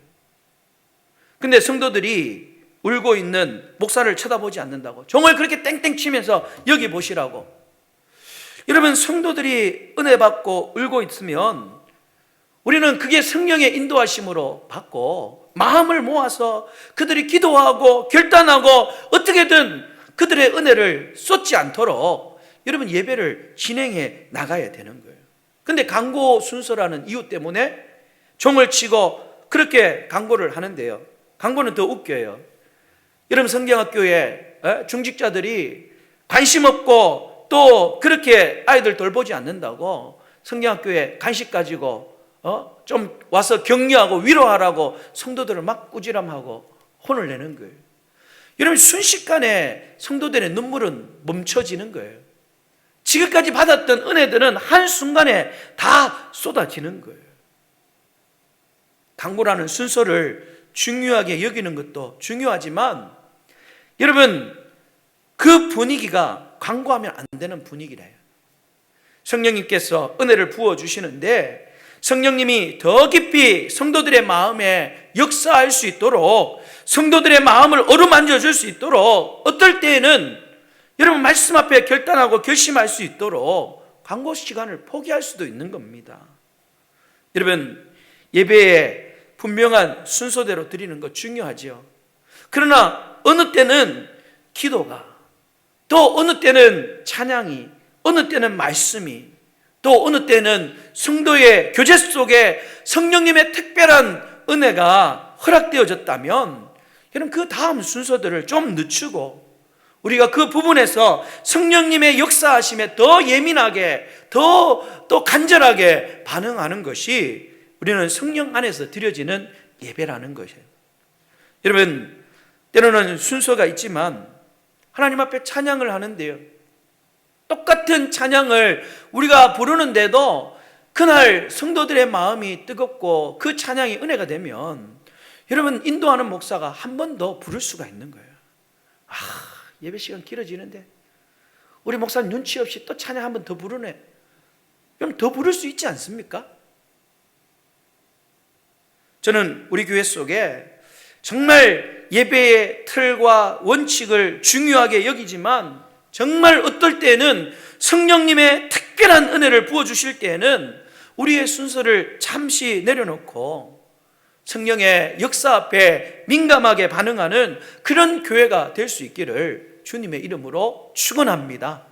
근데 성도들이 울고 있는 목사를 쳐다보지 않는다고 종을 그렇게 땡땡 치면서 여기 보시라고. 여러분, 성도들이 은혜 받고 울고 있으면 우리는 그게 성령의 인도하심으로 받고 마음을 모아서 그들이 기도하고 결단하고 어떻게든 그들의 은혜를 쏟지 않도록 여러분 예배를 진행해 나가야 되는 거예요. 근데 강고 순서라는 이유 때문에 종을 치고 그렇게 강고를 하는데요, 강고는 더 웃겨요. 여러분, 성경학교에 중직자들이 관심 없고 또 그렇게 아이들 돌보지 않는다고 성경학교에 간식 가지고 좀 와서 격려하고 위로하라고 성도들을 막 꾸지람하고 혼을 내는 거예요. 여러분, 순식간에 성도들의 눈물은 멈춰지는 거예요. 지금까지 받았던 은혜들은 한순간에 다 쏟아지는 거예요. 광고라는 순서를 중요하게 여기는 것도 중요하지만 여러분, 그 분위기가 광고하면 안 되는 분위기래요. 성령님께서 은혜를 부어주시는데 성령님이 더 깊이 성도들의 마음에 역사할 수 있도록, 성도들의 마음을 어루만져 줄 수 있도록, 어떨 때에는 여러분 말씀 앞에 결단하고 결심할 수 있도록 광고 시간을 포기할 수도 있는 겁니다. 여러분, 예배에 분명한 순서대로 드리는 거 중요하죠. 그러나 어느 때는 기도가, 또 어느 때는 찬양이, 어느 때는 말씀이, 또 어느 때는 성도의 교제 속에 성령님의 특별한 은혜가 허락되어졌다면 여러분, 그 다음 순서들을 좀 늦추고 우리가 그 부분에서 성령님의 역사하심에 더 예민하게, 더 간절하게 반응하는 것이 우리는 성령 안에서 드려지는 예배라는 것이에요. 여러분, 때로는 순서가 있지만 하나님 앞에 찬양을 하는데요, 똑같은 찬양을 우리가 부르는데도 그날 성도들의 마음이 뜨겁고 그 찬양이 은혜가 되면 여러분, 인도하는 목사가 한 번 더 부를 수가 있는 거예요. 예배 시간 길어지는데 우리 목사님 눈치 없이 또 찬양 한 번 더 부르네. 그럼 더 부를 수 있지 않습니까? 저는 우리 교회 속에 정말 예배의 틀과 원칙을 중요하게 여기지만 정말 어떨 때는 성령님의 특별한 은혜를 부어주실 때에는 우리의 순서를 잠시 내려놓고 성령의 역사 앞에 민감하게 반응하는 그런 교회가 될 수 있기를 주님의 이름으로 축원합니다.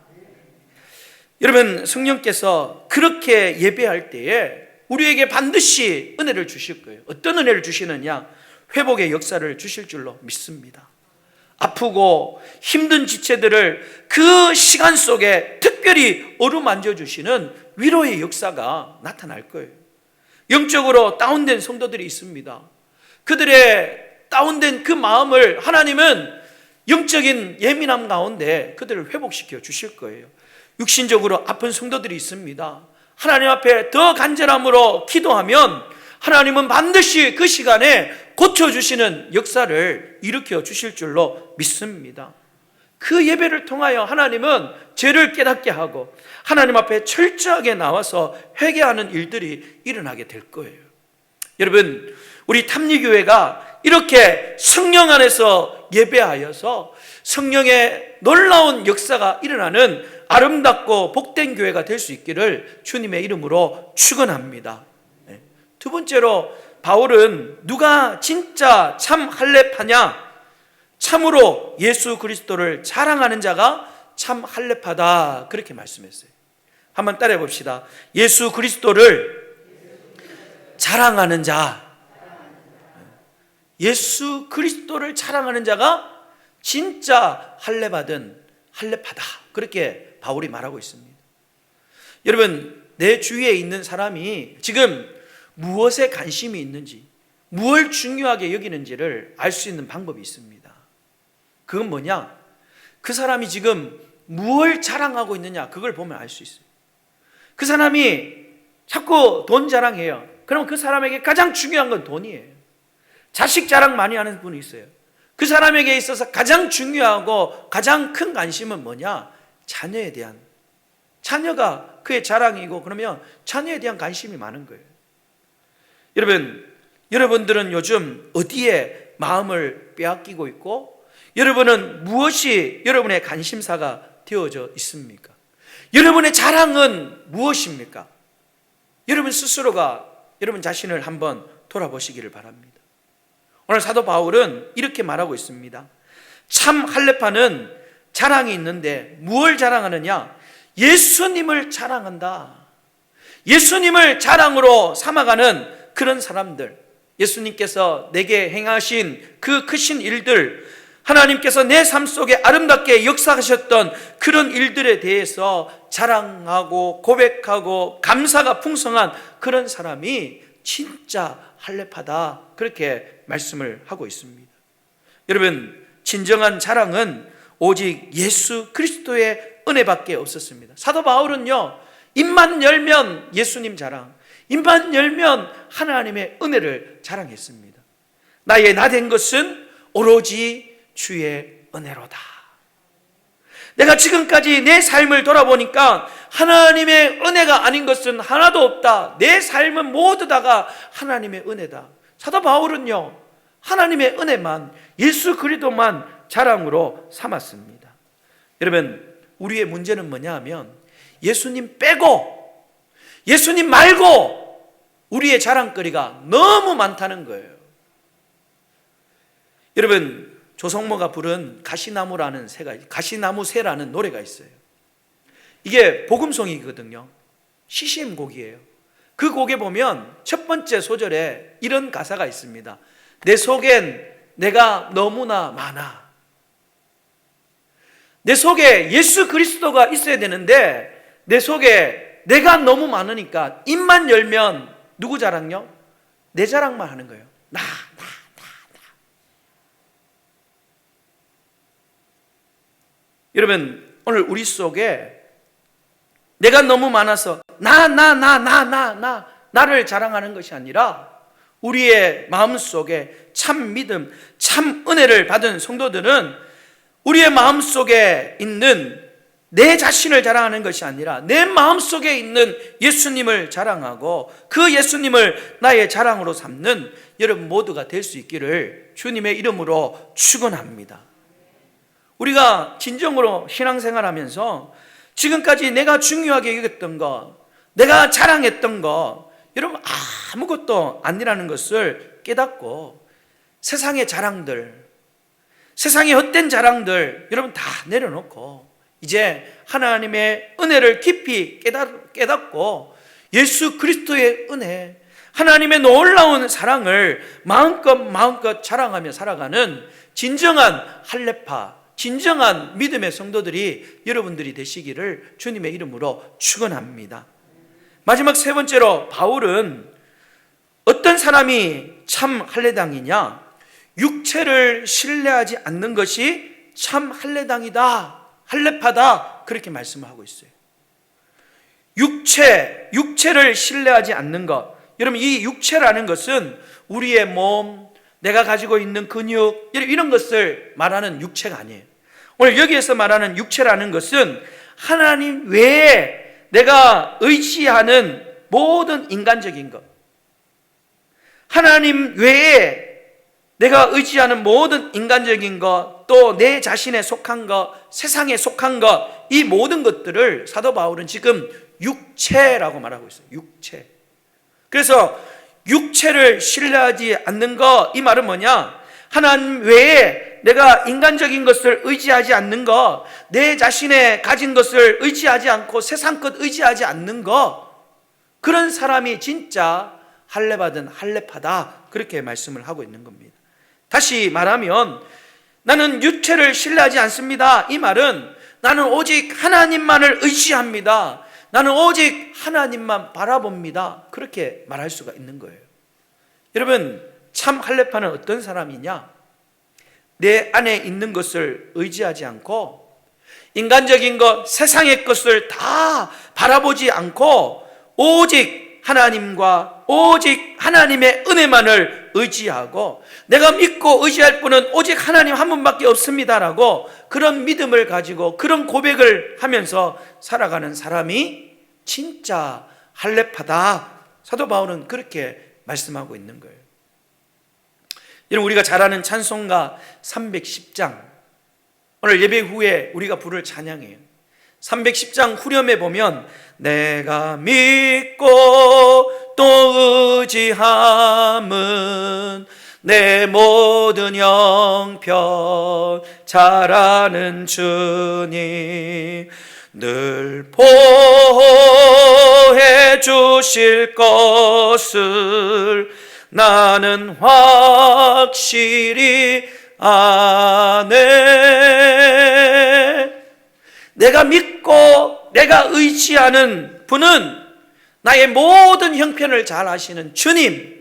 여러분, 성령께서 그렇게 예배할 때에 우리에게 반드시 은혜를 주실 거예요. 어떤 은혜를 주시느냐? 회복의 역사를 주실 줄로 믿습니다. 아프고 힘든 지체들을 그 시간 속에 특별히 어루만져 주시는 위로의 역사가 나타날 거예요. 영적으로 다운된 성도들이 있습니다. 그들의 다운된 그 마음을 하나님은 영적인 예민함 가운데 그들을 회복시켜 주실 거예요. 육신적으로 아픈 성도들이 있습니다. 하나님 앞에 더 간절함으로 기도하면 하나님은 반드시 그 시간에 고쳐주시는 역사를 일으켜 주실 줄로 믿습니다. 그 예배를 통하여 하나님은 죄를 깨닫게 하고 하나님 앞에 철저하게 나와서 회개하는 일들이 일어나게 될 거예요. 여러분, 우리 탐리교회가 이렇게 성령 안에서 예배하여서 성령의 놀라운 역사가 일어나는 아름답고 복된 교회가 될 수 있기를 주님의 이름으로 축원합니다. 두 번째로 바울은 누가 진짜 참 할례파냐? 참으로 예수 그리스도를 자랑하는 자가 참 할례파다, 그렇게 말씀했어요. 한번 따라해 봅시다. 예수 그리스도를 자랑하는 자, 예수 그리스도를 자랑하는 자가 진짜 할례받은 할례파다, 그렇게 바울이 말하고 있습니다. 여러분, 내 주위에 있는 사람이 지금 무엇에 관심이 있는지, 무엇을 중요하게 여기는지를 알 수 있는 방법이 있습니다. 그건 뭐냐? 그 사람이 지금 무엇을 자랑하고 있느냐, 그걸 보면 알 수 있어요. 그 사람이 자꾸 돈 자랑해요. 그럼 그 사람에게 가장 중요한 건 돈이에요. 자식 자랑 많이 하는 분이 있어요. 그 사람에게 있어서 가장 중요하고 가장 큰 관심은 뭐냐? 자녀에 대한, 자녀가 그의 자랑이고, 그러면 자녀에 대한 관심이 많은 거예요. 여러분들은 요즘 어디에 마음을 빼앗기고 있고, 여러분은 무엇이 여러분의 관심사가 되어져 있습니까? 여러분의 자랑은 무엇입니까? 여러분 스스로가 여러분 자신을 한번 돌아보시기를 바랍니다. 오늘 사도 바울은 이렇게 말하고 있습니다. 참 할례파는 자랑이 있는데 무엇을 자랑하느냐? 예수님을 자랑한다. 예수님을 자랑으로 삼아가는 그런 사람들, 예수님께서 내게 행하신 그 크신 일들, 하나님께서 내 삶 속에 아름답게 역사하셨던 그런 일들에 대해서 자랑하고 고백하고 감사가 풍성한 그런 사람이 진짜 할례파다, 그렇게 말씀을 하고 있습니다. 여러분, 진정한 자랑은 오직 예수 그리스도의 은혜밖에 없었습니다. 사도 바울은요, 입만 열면 예수님 자랑, 입만 열면 하나님의 은혜를 자랑했습니다. 나의 나 된 것은 오로지 주의 은혜로다. 내가 지금까지 내 삶을 돌아보니까 하나님의 은혜가 아닌 것은 하나도 없다. 내 삶은 모두 다가 하나님의 은혜다. 사도 바울은요, 하나님의 은혜만, 예수 그리스도만 자랑으로 삼았습니다. 여러분, 우리의 문제는 뭐냐 하면 예수님 빼고, 예수님 말고 우리의 자랑거리가 너무 많다는 거예요. 여러분, 조성모가 부른 가시나무 새라는 노래가 있어요. 이게 복음송이거든요. CCM 곡이에요. 그 곡에 보면 첫 번째 소절에 이런 가사가 있습니다. 내 속엔 내가 너무나 많아. 내 속에 예수 그리스도가 있어야 되는데 내 속에 내가 너무 많으니까 입만 열면 누구 자랑요? 내 자랑만 하는 거예요. 나. 여러분, 오늘 우리 속에 내가 너무 많아서 나를 자랑하는 것이 아니라 우리의 마음속에 참 믿음, 참 은혜를 받은 성도들은 우리의 마음속에 있는 내 자신을 자랑하는 것이 아니라 내 마음속에 있는 예수님을 자랑하고 그 예수님을 나의 자랑으로 삼는 여러분 모두가 될 수 있기를 주님의 이름으로 축원합니다. 우리가 진정으로 신앙생활하면서 지금까지 내가 중요하게 여겼던 것, 내가 자랑했던 것, 여러분 아무것도 아니라는 것을 깨닫고 세상의 자랑들, 세상의 헛된 자랑들 여러분 다 내려놓고 이제 하나님의 은혜를 깊이 깨닫고 예수 그리스도의 은혜, 하나님의 놀라운 사랑을 마음껏 자랑하며 살아가는 진정한 할례파, 진정한 믿음의 성도들이 여러분들이 되시기를 주님의 이름으로 축원합니다. 마지막 세 번째로 바울은 어떤 사람이 참 할례당이냐? 육체를 신뢰하지 않는 것이 참 할례당이다, 할례파다, 그렇게 말씀하고 있어요. 육체를 신뢰하지 않는 것. 여러분, 이 육체라는 것은 우리의 몸, 내가 가지고 있는 근육, 이런 것을 말하는 육체가 아니에요. 오늘 여기에서 말하는 육체라는 것은 하나님 외에 내가 의지하는 모든 인간적인 것, 하나님 외에 내가 의지하는 모든 인간적인 것, 또 내 자신에 속한 것, 세상에 속한 것, 이 모든 것들을 사도 바울은 지금 육체라고 말하고 있어요. 육체. 그래서 육체를 신뢰하지 않는 것, 이 말은 뭐냐? 하나님 외에 내가 인간적인 것을 의지하지 않는 것, 내 자신의 가진 것을 의지하지 않고 세상 것 의지하지 않는 것, 그런 사람이 진짜 할례받은 할례파다, 그렇게 말씀을 하고 있는 겁니다. 다시 말하면 나는 육체를 신뢰하지 않습니다. 이 말은 나는 오직 하나님만을 의지합니다. 나는 오직 하나님만 바라봅니다. 그렇게 말할 수가 있는 거예요. 여러분, 참 할례파는 어떤 사람이냐? 내 안에 있는 것을 의지하지 않고 인간적인 것, 세상의 것을 다 바라보지 않고 오직 하나님과 오직 하나님의 은혜만을 의지하고 내가 믿고 의지할 분은 오직 하나님 한 분밖에 없습니다라고 그런 믿음을 가지고 그런 고백을 하면서 살아가는 사람이 진짜 할례파다. 사도 바울은 그렇게 말씀하고 있는 거예요. 여러분, 우리가 잘 아는 찬송가 310장, 오늘 예배 후에 우리가 부를 찬양이에요. 310장 후렴에 보면 내가 믿고 또 의지함은 내 모든 형편 잘 아는 주님 늘 보호해 주실 것을 나는 확실히 아네. 내가 믿고 내가 의지하는 분은 나의 모든 형편을 잘 아시는 주님,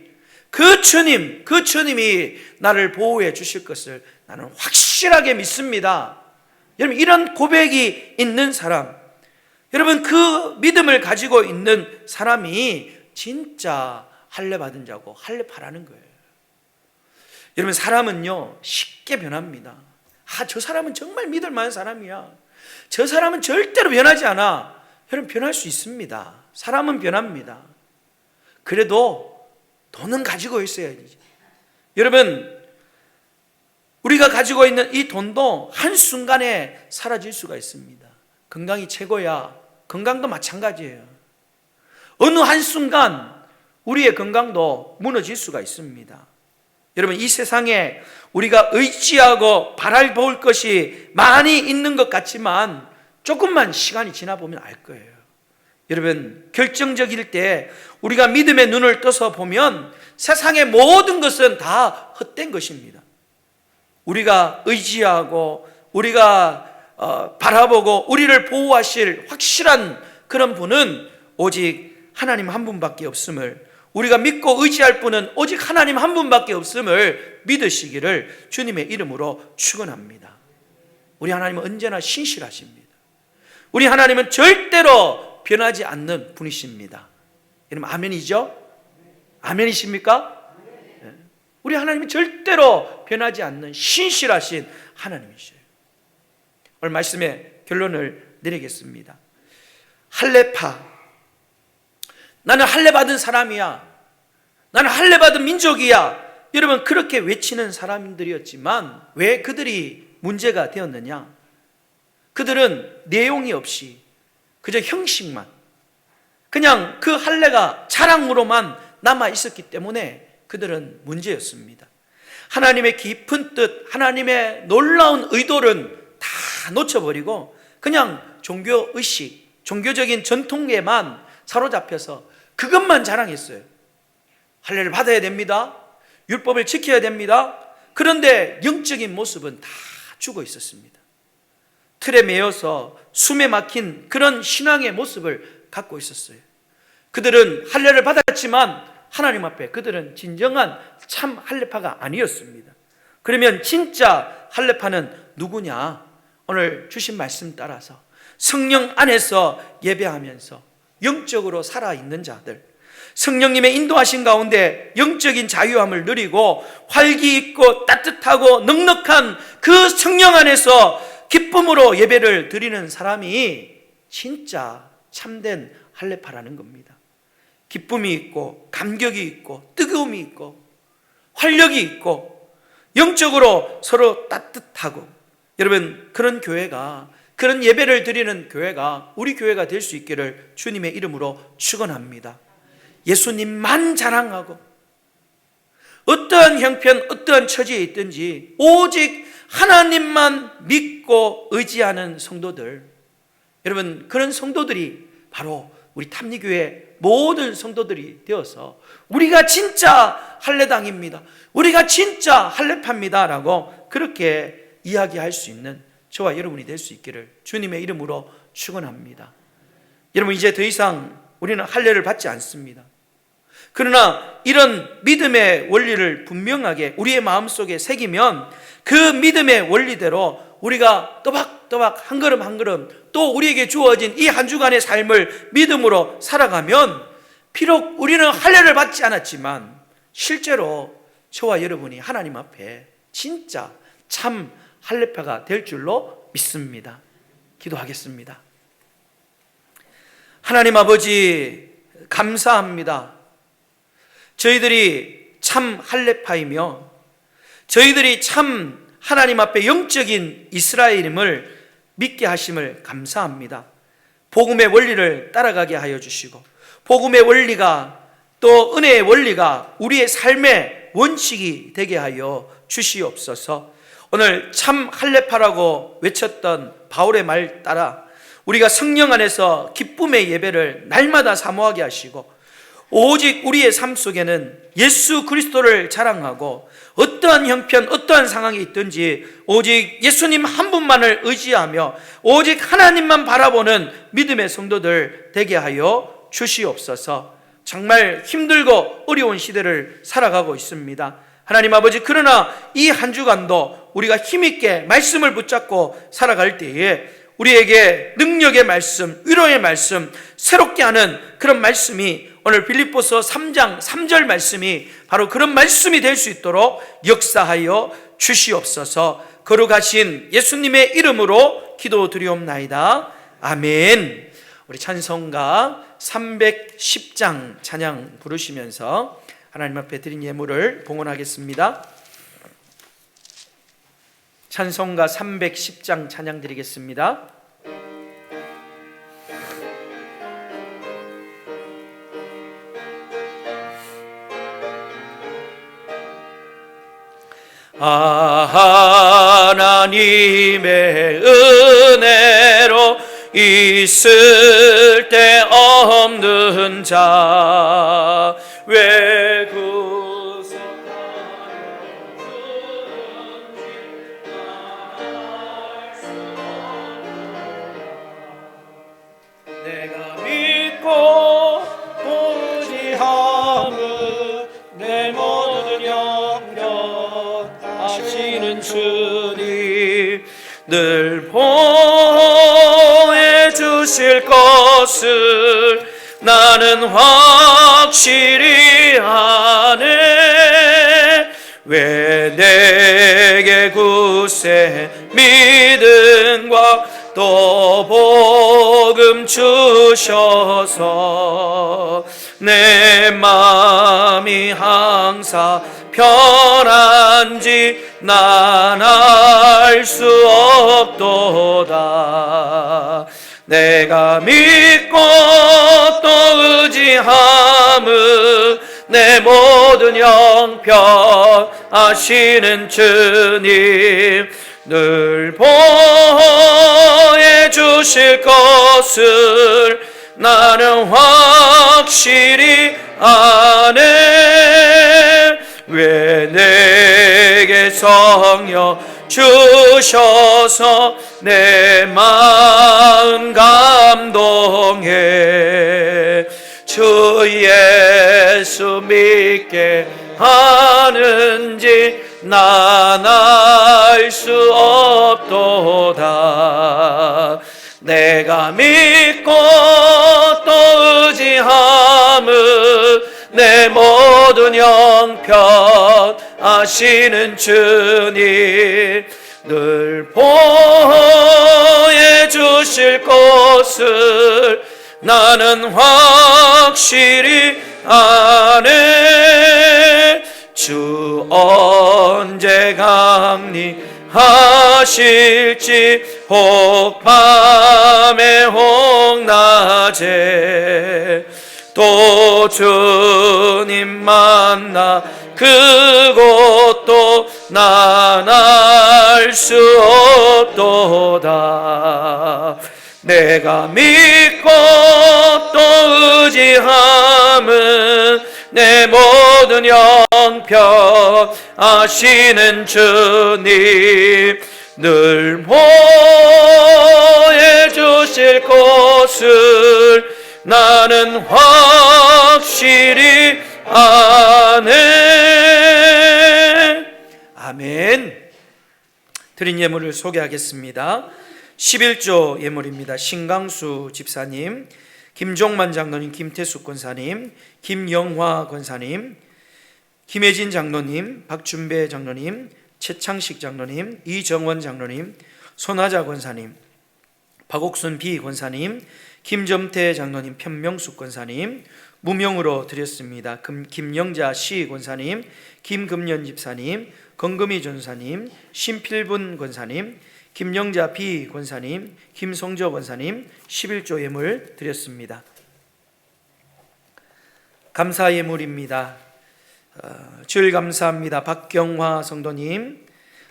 그 주님이 나를 보호해 주실 것을 나는 확실하게 믿습니다. 여러분, 이런 고백이 있는 사람, 여러분, 그 믿음을 가지고 있는 사람이 진짜 할례 받은 자고 할례 파라는 거예요. 여러분, 사람은요 쉽게 변합니다. 저 사람은 정말 믿을 만한 사람이야, 저 사람은 절대로 변하지 않아. 여러분, 변할 수 있습니다. 사람은 변합니다. 그래도 돈은 가지고 있어야지. 여러분, 우리가 가지고 있는 이 돈도 한순간에 사라질 수가 있습니다. 건강이 최고야, 건강도 마찬가지예요. 어느 한순간 우리의 건강도 무너질 수가 있습니다. 여러분, 이 세상에 우리가 의지하고 바라볼 것이 많이 있는 것 같지만 조금만 시간이 지나보면 알 거예요. 여러분, 결정적일 때 우리가 믿음의 눈을 떠서 보면 세상의 모든 것은 다 헛된 것입니다. 우리가 의지하고 우리가 바라보고 우리를 보호하실 확실한 그런 분은 오직 하나님 한 분밖에 없음을, 우리가 믿고 의지할 분은 오직 하나님 한 분밖에 없음을 믿으시기를 주님의 이름으로 축원합니다. 우리 하나님은 언제나 신실하십니다. 우리 하나님은 절대로 변하지 않는 분이십니다. 여러분, 아멘이죠? 아멘이십니까? 우리 하나님은 절대로 변하지 않는 신실하신 하나님이셔요. 오늘 말씀의 결론을 내리겠습니다. 할례파, 나는 할례 받은 사람이야, 나는 할례 받은 민족이야, 여러분 그렇게 외치는 사람들이었지만 왜 그들이 문제가 되었느냐? 그들은 내용이 없이 그저 형식만, 그냥 그 할례가 자랑으로만 남아 있었기 때문에 그들은 문제였습니다. 하나님의 깊은 뜻, 하나님의 놀라운 의도는 다 놓쳐버리고 그냥 종교의식, 종교적인 전통에만 사로잡혀서 그것만 자랑했어요. 할례를 받아야 됩니다, 율법을 지켜야 됩니다. 그런데 영적인 모습은 다 죽어 있었습니다. 틀에 매여서 숨에 막힌 그런 신앙의 모습을 갖고 있었어요. 그들은 할례를 받았지만 하나님 앞에 그들은 진정한 참 할례파가 아니었습니다. 그러면 진짜 할례파는 누구냐? 오늘 주신 말씀 따라서 성령 안에서 예배하면서 영적으로 살아있는 자들, 성령님의 인도하신 가운데 영적인 자유함을 누리고 활기 있고 따뜻하고 넉넉한 그 성령 안에서 기쁨으로 예배를 드리는 사람이 진짜 참된 할례파라는 겁니다. 기쁨이 있고 감격이 있고 뜨거움이 있고 활력이 있고 영적으로 서로 따뜻하고, 여러분 그런 교회가, 그런 예배를 드리는 교회가 우리 교회가 될 수 있기를 주님의 이름으로 축원합니다. 예수님만 자랑하고 어떠한 형편, 어떠한 처지에 있든지 오직 하나님만 믿고 의지하는 성도들, 여러분 그런 성도들이 바로 우리 탐리교회 모든 성도들이 되어서 우리가 진짜 할례당입니다, 우리가 진짜 할례파입니다 라고 그렇게 이야기할 수 있는 저와 여러분이 될 수 있기를 주님의 이름으로 축원합니다. 여러분, 이제 더 이상 우리는 할례를 받지 않습니다. 그러나 이런 믿음의 원리를 분명하게 우리의 마음속에 새기면 그 믿음의 원리대로 우리가 또박또박 한 걸음 한 걸음 또 우리에게 주어진 이 한 주간의 삶을 믿음으로 살아가면 비록 우리는 할례를 받지 않았지만 실제로 저와 여러분이 하나님 앞에 진짜 참 할례파가 될 줄로 믿습니다. 기도하겠습니다. 하나님 아버지, 감사합니다. 저희들이 참 할례파이며 저희들이 참 하나님 앞에 영적인 이스라엘임을 믿게 하심을 감사합니다. 복음의 원리를 따라가게 하여 주시고 복음의 원리가 또 은혜의 원리가 우리의 삶의 원칙이 되게 하여 주시옵소서. 오늘 참 할례파라고 외쳤던 바울의 말 따라 우리가 성령 안에서 기쁨의 예배를 날마다 사모하게 하시고 오직 우리의 삶 속에는 예수 그리스도를 자랑하고 어떠한 형편, 어떠한 상황이 있든지 오직 예수님 한 분만을 의지하며 오직 하나님만 바라보는 믿음의 성도들 되게 하여 주시옵소서. 정말 힘들고 어려운 시대를 살아가고 있습니다. 하나님 아버지, 그러나 이 한 주간도 우리가 힘있게 말씀을 붙잡고 살아갈 때에 우리에게 능력의 말씀, 위로의 말씀, 새롭게 하는 그런 말씀이 오늘 빌립보서 3장 3절 말씀이 바로 그런 말씀이 될 수 있도록 역사하여 주시옵소서. 거룩하신 예수님의 이름으로 기도드리옵나이다. 아멘. 우리 찬송가 310장 찬양 부르시면서 하나님 앞에 드린 예물을 봉헌하겠습니다. 찬송가 310장 찬양 드리겠습니다. 하나님의 은혜로 있을 데 없는 자 왜 구속하여 주는지 알 수 없노라. 내가 믿고 의지함은 내 모든 영역 하시는 주님 늘 보호해 주실 것을 나는 확실히 아네. 왜 내게 굳세 믿음과 또 복음 주셔서 내 마음이 항상 편한지 난 알 수 없도다. 내가 믿고 또 의지함은 내 모든 형편 아시는 주님 늘 보호해 주실 것을 나는 확실히 아네. 왜 내게 성령 주셔서 내 마음 감동해. 주 예수 믿게 하는지 난 알 수 없도다. 내가 믿고 또 의지함은 내 모든 형편 아시는 주님 늘 보호해 주실 것을 나는 확실히 아네. 주 언제 강림하실지 혹 밤에 혹 낮에 또 주님 만나 그곳도 난 알 수 없도다. 내가 믿고 또 의지함은 내 모든 형편 아시는 주님 늘 보호해 주실 것을 나는 확실히 아네. 아멘. 드린 예물을 소개하겠습니다. 11조 예물입니다. 신강수 집사님, 김종만 장로님, 김태숙 권사님, 김영화 권사님, 김혜진 장로님, 박준배 장로님, 최창식 장로님, 이정원 장로님, 손하자 권사님, 박옥순 비 권사님, 김점태 장로님, 편명숙 권사님, 무명으로 드렸습니다. 김영자 시 권사님, 김금연 집사님, 건금희 전사님, 신필분 권사님, 김영자 비 권사님, 김성조 권사님 11조 예물 드렸습니다. 감사 예물입니다. 주일 감사합니다. 박경화 성도님,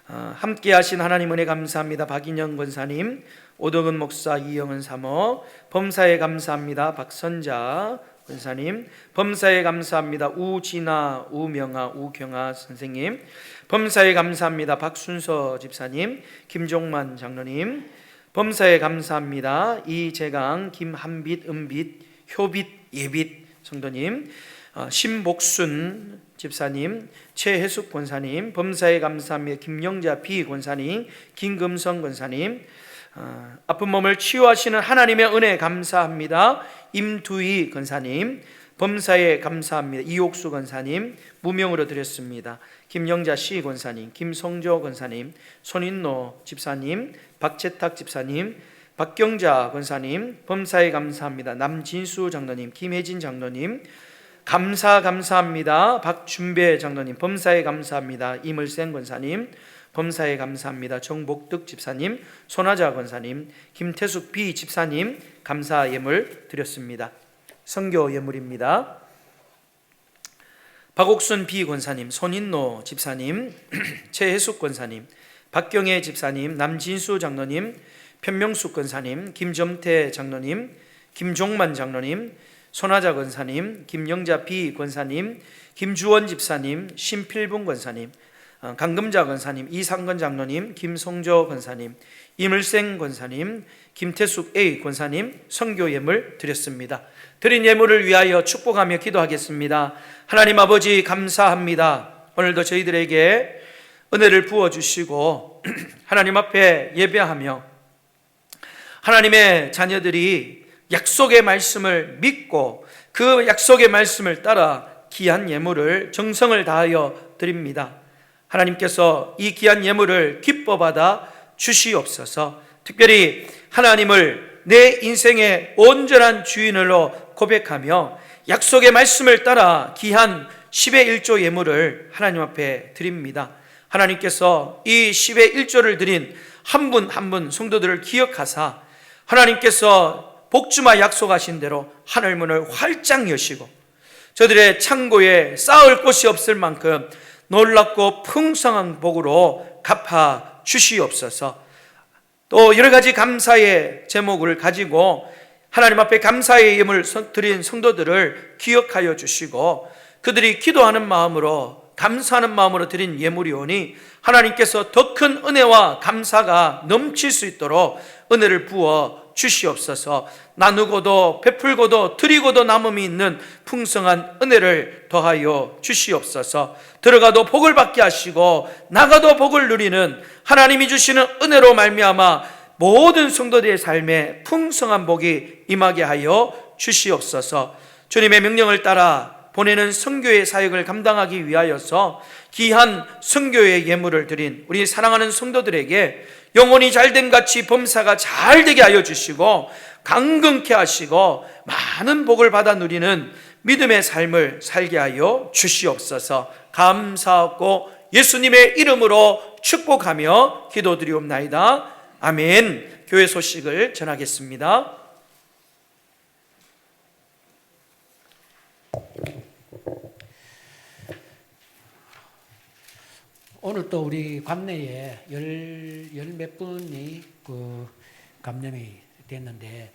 함께 하신 하나님 은혜 감사합니다. 박인영 권사님, 오덕은 목사, 이영은 사모, 범사에 감사합니다. 박선자 권사님, 범사에 감사합니다. 우진아, 우명아, 우경아 선생님, 범사에 감사합니다. 박순서 집사님, 김종만 장로님, 범사에 감사합니다. 이재강, 김한빛, 은빛, 효빛, 예빛 성도님, 신복순 집사님, 최혜숙 권사님, 범사에 감사합니다. 김영자 B 권사님, 김금성 권사님, 아픈 몸을 치유하시는 하나님의 은혜 감사합니다. 임두희 권사님, 범사에 감사합니다. 이옥수 권사님, 무명으로 드렸습니다. 김영자 C 권사님, 김성조 권사님, 손인노 집사님, 박재탁 집사님, 박경자 권사님, 범사에 감사합니다. 남진수 장로님, 김혜진 장로님, 감사합니다. 박준배 장로님, 범사에 감사합니다. 이물생 권사님, 범사에 감사합니다. 정복득 집사님, 손하자 권사님, 김태숙 B 집사님, 감사 예물 드렸습니다. 선교 예물입니다. 박옥순 B 권사님, 손인노 집사님, 최혜숙 권사님, 박경혜 집사님, 남진수 장로님, 편명숙 권사님, 김점태 장로님, 김종만 장로님, 손하자 권사님, 김영자 B 권사님, 김주원 집사님, 신필붕 권사님, 강금자 권사님, 이상건 장로님, 김성조 권사님, 이물생 권사님, 김태숙 A 권사님 선교 예물 드렸습니다. 드린 예물을 위하여 축복하며 기도하겠습니다. 하나님 아버지 감사합니다. 오늘도 저희들에게 은혜를 부어주시고 하나님 앞에 예배하며 하나님의 자녀들이 약속의 말씀을 믿고 그 약속의 말씀을 따라 귀한 예물을 정성을 다하여 드립니다. 하나님께서 이 귀한 예물을 기뻐 받아 주시옵소서. 특별히 하나님을 내 인생의 온전한 주인으로 고백하며 약속의 말씀을 따라 귀한 10의 1조 예물을 하나님 앞에 드립니다. 하나님께서 이 10의 1조를 드린 한 분 한 분 성도들을 기억하사 하나님께서 복주마 약속하신 대로 하늘문을 활짝 여시고 저들의 창고에 쌓을 곳이 없을 만큼 놀랍고 풍성한 복으로 갚아 주시옵소서. 또 여러 가지 감사의 제목을 가지고 하나님 앞에 감사의 예물을 드린 성도들을 기억하여 주시고 그들이 기도하는 마음으로 감사하는 마음으로 드린 예물이오니 하나님께서 더 큰 은혜와 감사가 넘칠 수 있도록 은혜를 부어 주시옵소서. 나누고도 베풀고도 드리고도 남음이 있는 풍성한 은혜를 더하여 주시옵소서. 들어가도 복을 받게 하시고 나가도 복을 누리는 하나님이 주시는 은혜로 말미암아 모든 성도들의 삶에 풍성한 복이 임하게 하여 주시옵소서. 주님의 명령을 따라 보내는 선교의 사역을 감당하기 위하여서 귀한 선교의 예물을 드린 우리 사랑하는 성도들에게 영혼이 잘된 같이 범사가 잘 되게 하여 주시고 강건케 하시고 많은 복을 받아 누리는 믿음의 삶을 살게 하여 주시옵소서. 감사하고 예수님의 이름으로 축복하며 기도드리옵나이다. 아멘. 교회 소식을 전하겠습니다. 오늘 또 우리 관내에 열 몇 분이 감염이 됐는데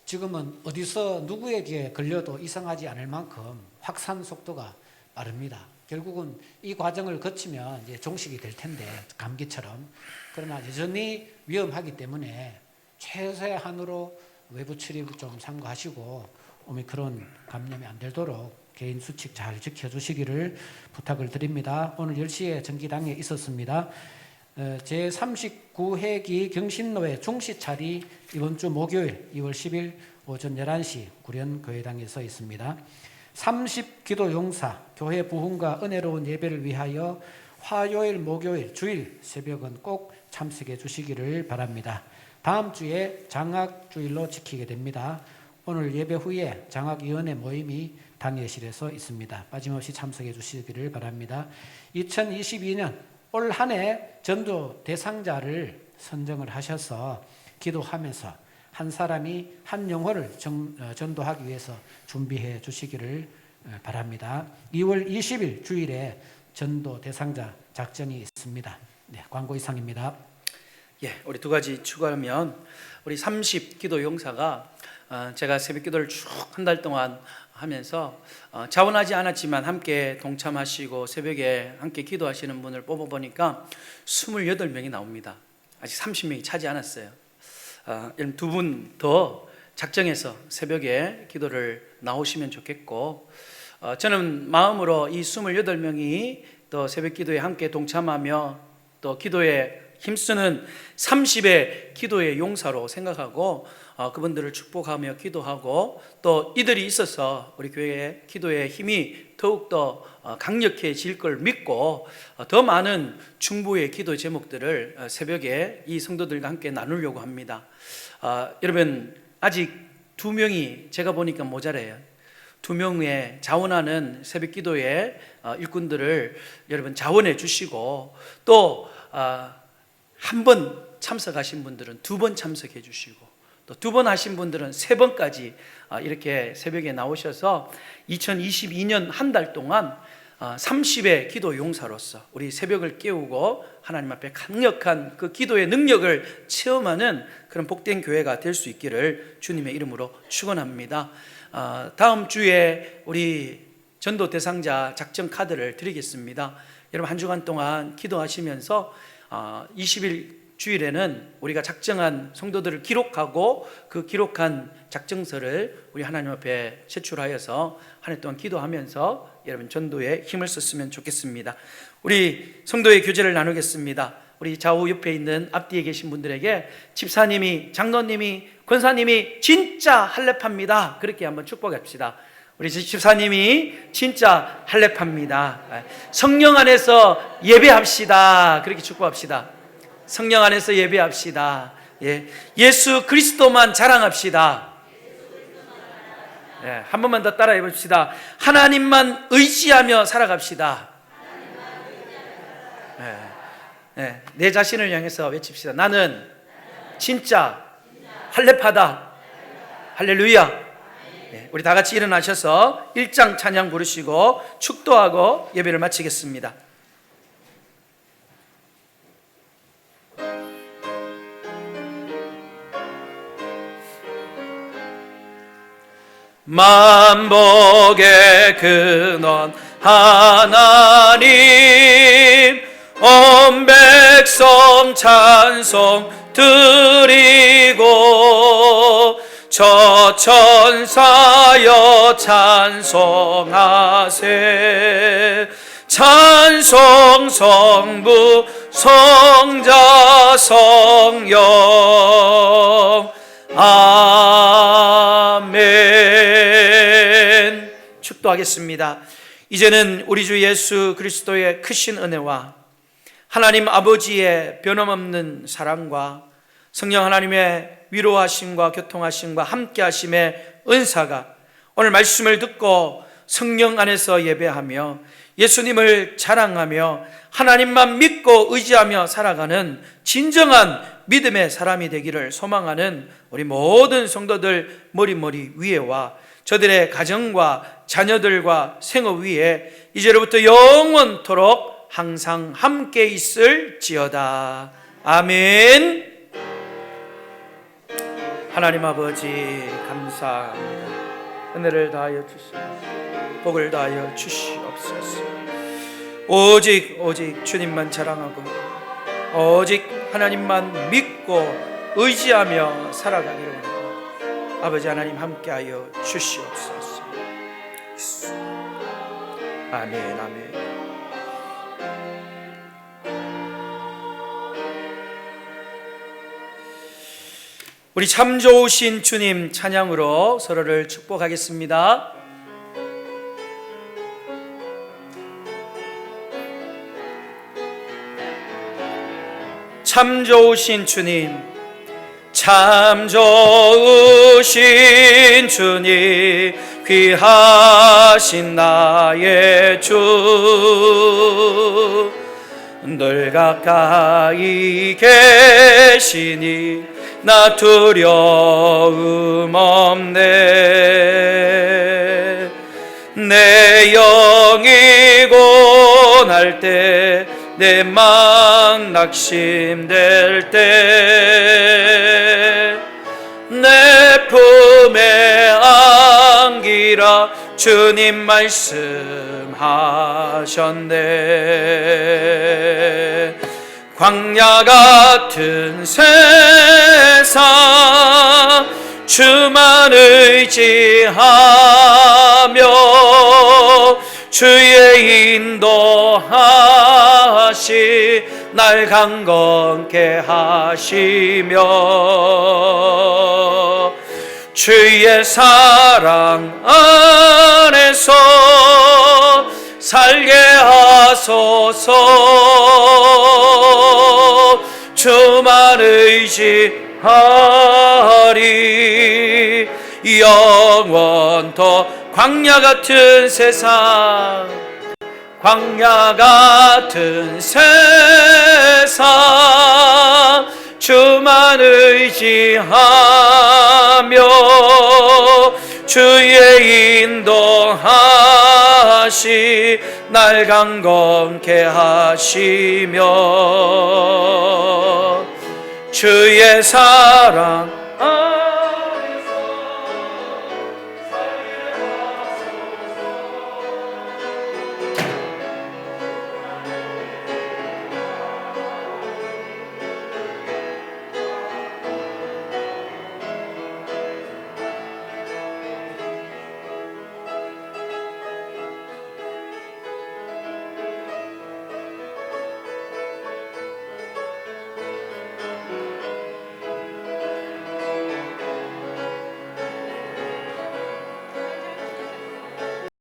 지금은 어디서 누구에게 걸려도 이상하지 않을 만큼 확산 속도가 빠릅니다. 결국은 이 과정을 거치면 이제 종식이 될 텐데 감기처럼. 그러나 여전히 위험하기 때문에 최소한으로 외부 출입을 좀 삼가하시고 오미크론 감염이 안 되도록 개인 수칙 잘 지켜주시기를 부탁을 드립니다. 오늘 10시에 전기당에 있었습니다. 제39회기 경신로회 중시찰이 이번 주 목요일 2월 10일 오전 11시 구련교회당에서 있습니다. 30기도 용사, 교회 부흥과 은혜로운 예배를 위하여 화요일, 목요일, 주일 새벽은 꼭 참석해 주시기를 바랍니다. 다음 주에 장학주일로 지키게 됩니다. 오늘 예배 후에 장학위원회 모임이 당회실에서 있습니다. 빠짐없이 참석해 주시기를 바랍니다. 2022년 올 한 해 전도 대상자를 선정을 하셔서 기도하면서 한 사람이 한 영혼을 전도하기 위해서 준비해 주시기를 바랍니다. 2월 20일 주일에 전도 대상자 작전이 있습니다. 네, 광고 이상입니다. 예, 우리 두 가지 추가하면 우리 30기도 용사가 제가 새벽 기도를 쭉 한 달 동안 하면서 자원하지 않았지만 함께 동참하시고 새벽에 함께 기도하시는 분을 뽑아보니까 28명이 나옵니다. 아직 30명이 차지 않았어요. 두 분 더 작정해서 새벽에 기도를 나오시면 좋겠고 저는 마음으로 이 28명이 또 새벽 기도에 함께 동참하며 또 기도에 힘쓰는 30의 기도의 용사로 생각하고 그분들을 축복하며 기도하고 또 이들이 있어서 우리 교회의 기도의 힘이 더욱더 강력해질 걸 믿고 더 많은 중보의 기도 제목들을 새벽에 이 성도들과 함께 나누려고 합니다. 여러분, 아직 2명이 제가 보니까 모자라요. 2명의 자원하는 새벽 기도의 일꾼들을 여러분 자원해 주시고 또 한 번 참석하신 분들은 2번 참석해 주시고 또 2번 하신 분들은 3번까지 이렇게 새벽에 나오셔서 2022년 한 달 동안 30의 기도 용사로서 우리 새벽을 깨우고 하나님 앞에 강력한 그 기도의 능력을 체험하는 그런 복된 교회가 될 수 있기를 주님의 이름으로 축원합니다. 다음 주에 우리 전도 대상자 작정 카드를 드리겠습니다. 여러분, 한 주간 동안 기도하시면서 20일 주일에는 우리가 작정한 성도들을 기록하고 그 기록한 작정서를 우리 하나님 앞에 제출하여서 한 해 동안 기도하면서 여러분 전도에 힘을 썼으면 좋겠습니다. 우리 성도의 교제를 나누겠습니다. 우리 좌우 옆에 있는 앞뒤에 계신 분들에게 집사님이, 장로님이, 권사님이 진짜 할례파입니다, 그렇게 한번 축복합시다. 우리 집사님이 진짜 할례파입니다. 성령 안에서 예배합시다, 그렇게 축복합시다. 성령 안에서 예배합시다. 예수 그리스도만 자랑합시다. 한 번만 더 따라해 봅시다. 하나님만 의지하며 살아갑시다. 내 자신을 향해서 외칩시다. 나는 진짜 할례파다. 할렐루야. 우리 다 같이 일어나셔서 1장 찬양 부르시고 축도하고 예배를 마치겠습니다. 만복의 근원 하나님, 온 백성 찬송 드리고 저 천사여 찬송하세. 찬송 성부 성자 성령 아멘. 축도하겠습니다. 이제는 우리 주 예수 그리스도의 크신 은혜와 하나님 아버지의 변함없는 사랑과 성령 하나님의 위로하심과 교통하심과 함께하심의 은사가 오늘 말씀을 듣고 성령 안에서 예배하며 예수님을 자랑하며 하나님만 믿고 의지하며 살아가는 진정한 믿음의 사람이 되기를 소망하는 우리 모든 성도들 머리 위에와 저들의 가정과 자녀들과 생업 위에 이제로부터 영원토록 항상 함께 있을지어다. 아멘. 하나님 아버지 감사합니다. 은혜를 다하여 주시옵소서. 복을 다하여 주시옵소서. 오직 주님만 자랑하고 오직 하나님만 믿고 의지하며 살아가기를 원합니다. 아버지 하나님 함께하여 주시옵소서. 아멘. 아멘. 우리 참 좋으신 주님 찬양으로 서로를 축복하겠습니다. 참 좋으신 주님, 참 좋으신 주님, 귀하신 나의 주, 늘 가까이 계시니 나 두려움 없네. 내 영이 고날 때, 내 맘 낙심될 때, 내 품에 안기라 주님 말씀하셨네. 광야 같은 세상 주만 의지하며 주의 인도하시 날 강건케 하시며 주의 사랑 안에서 살게 하소서. 주만 의지하리 영원토. 광야 같은 세상, 광야 같은 세상 주만 의지하며 주의 인도하시 날 강건케 하시며 주의 사랑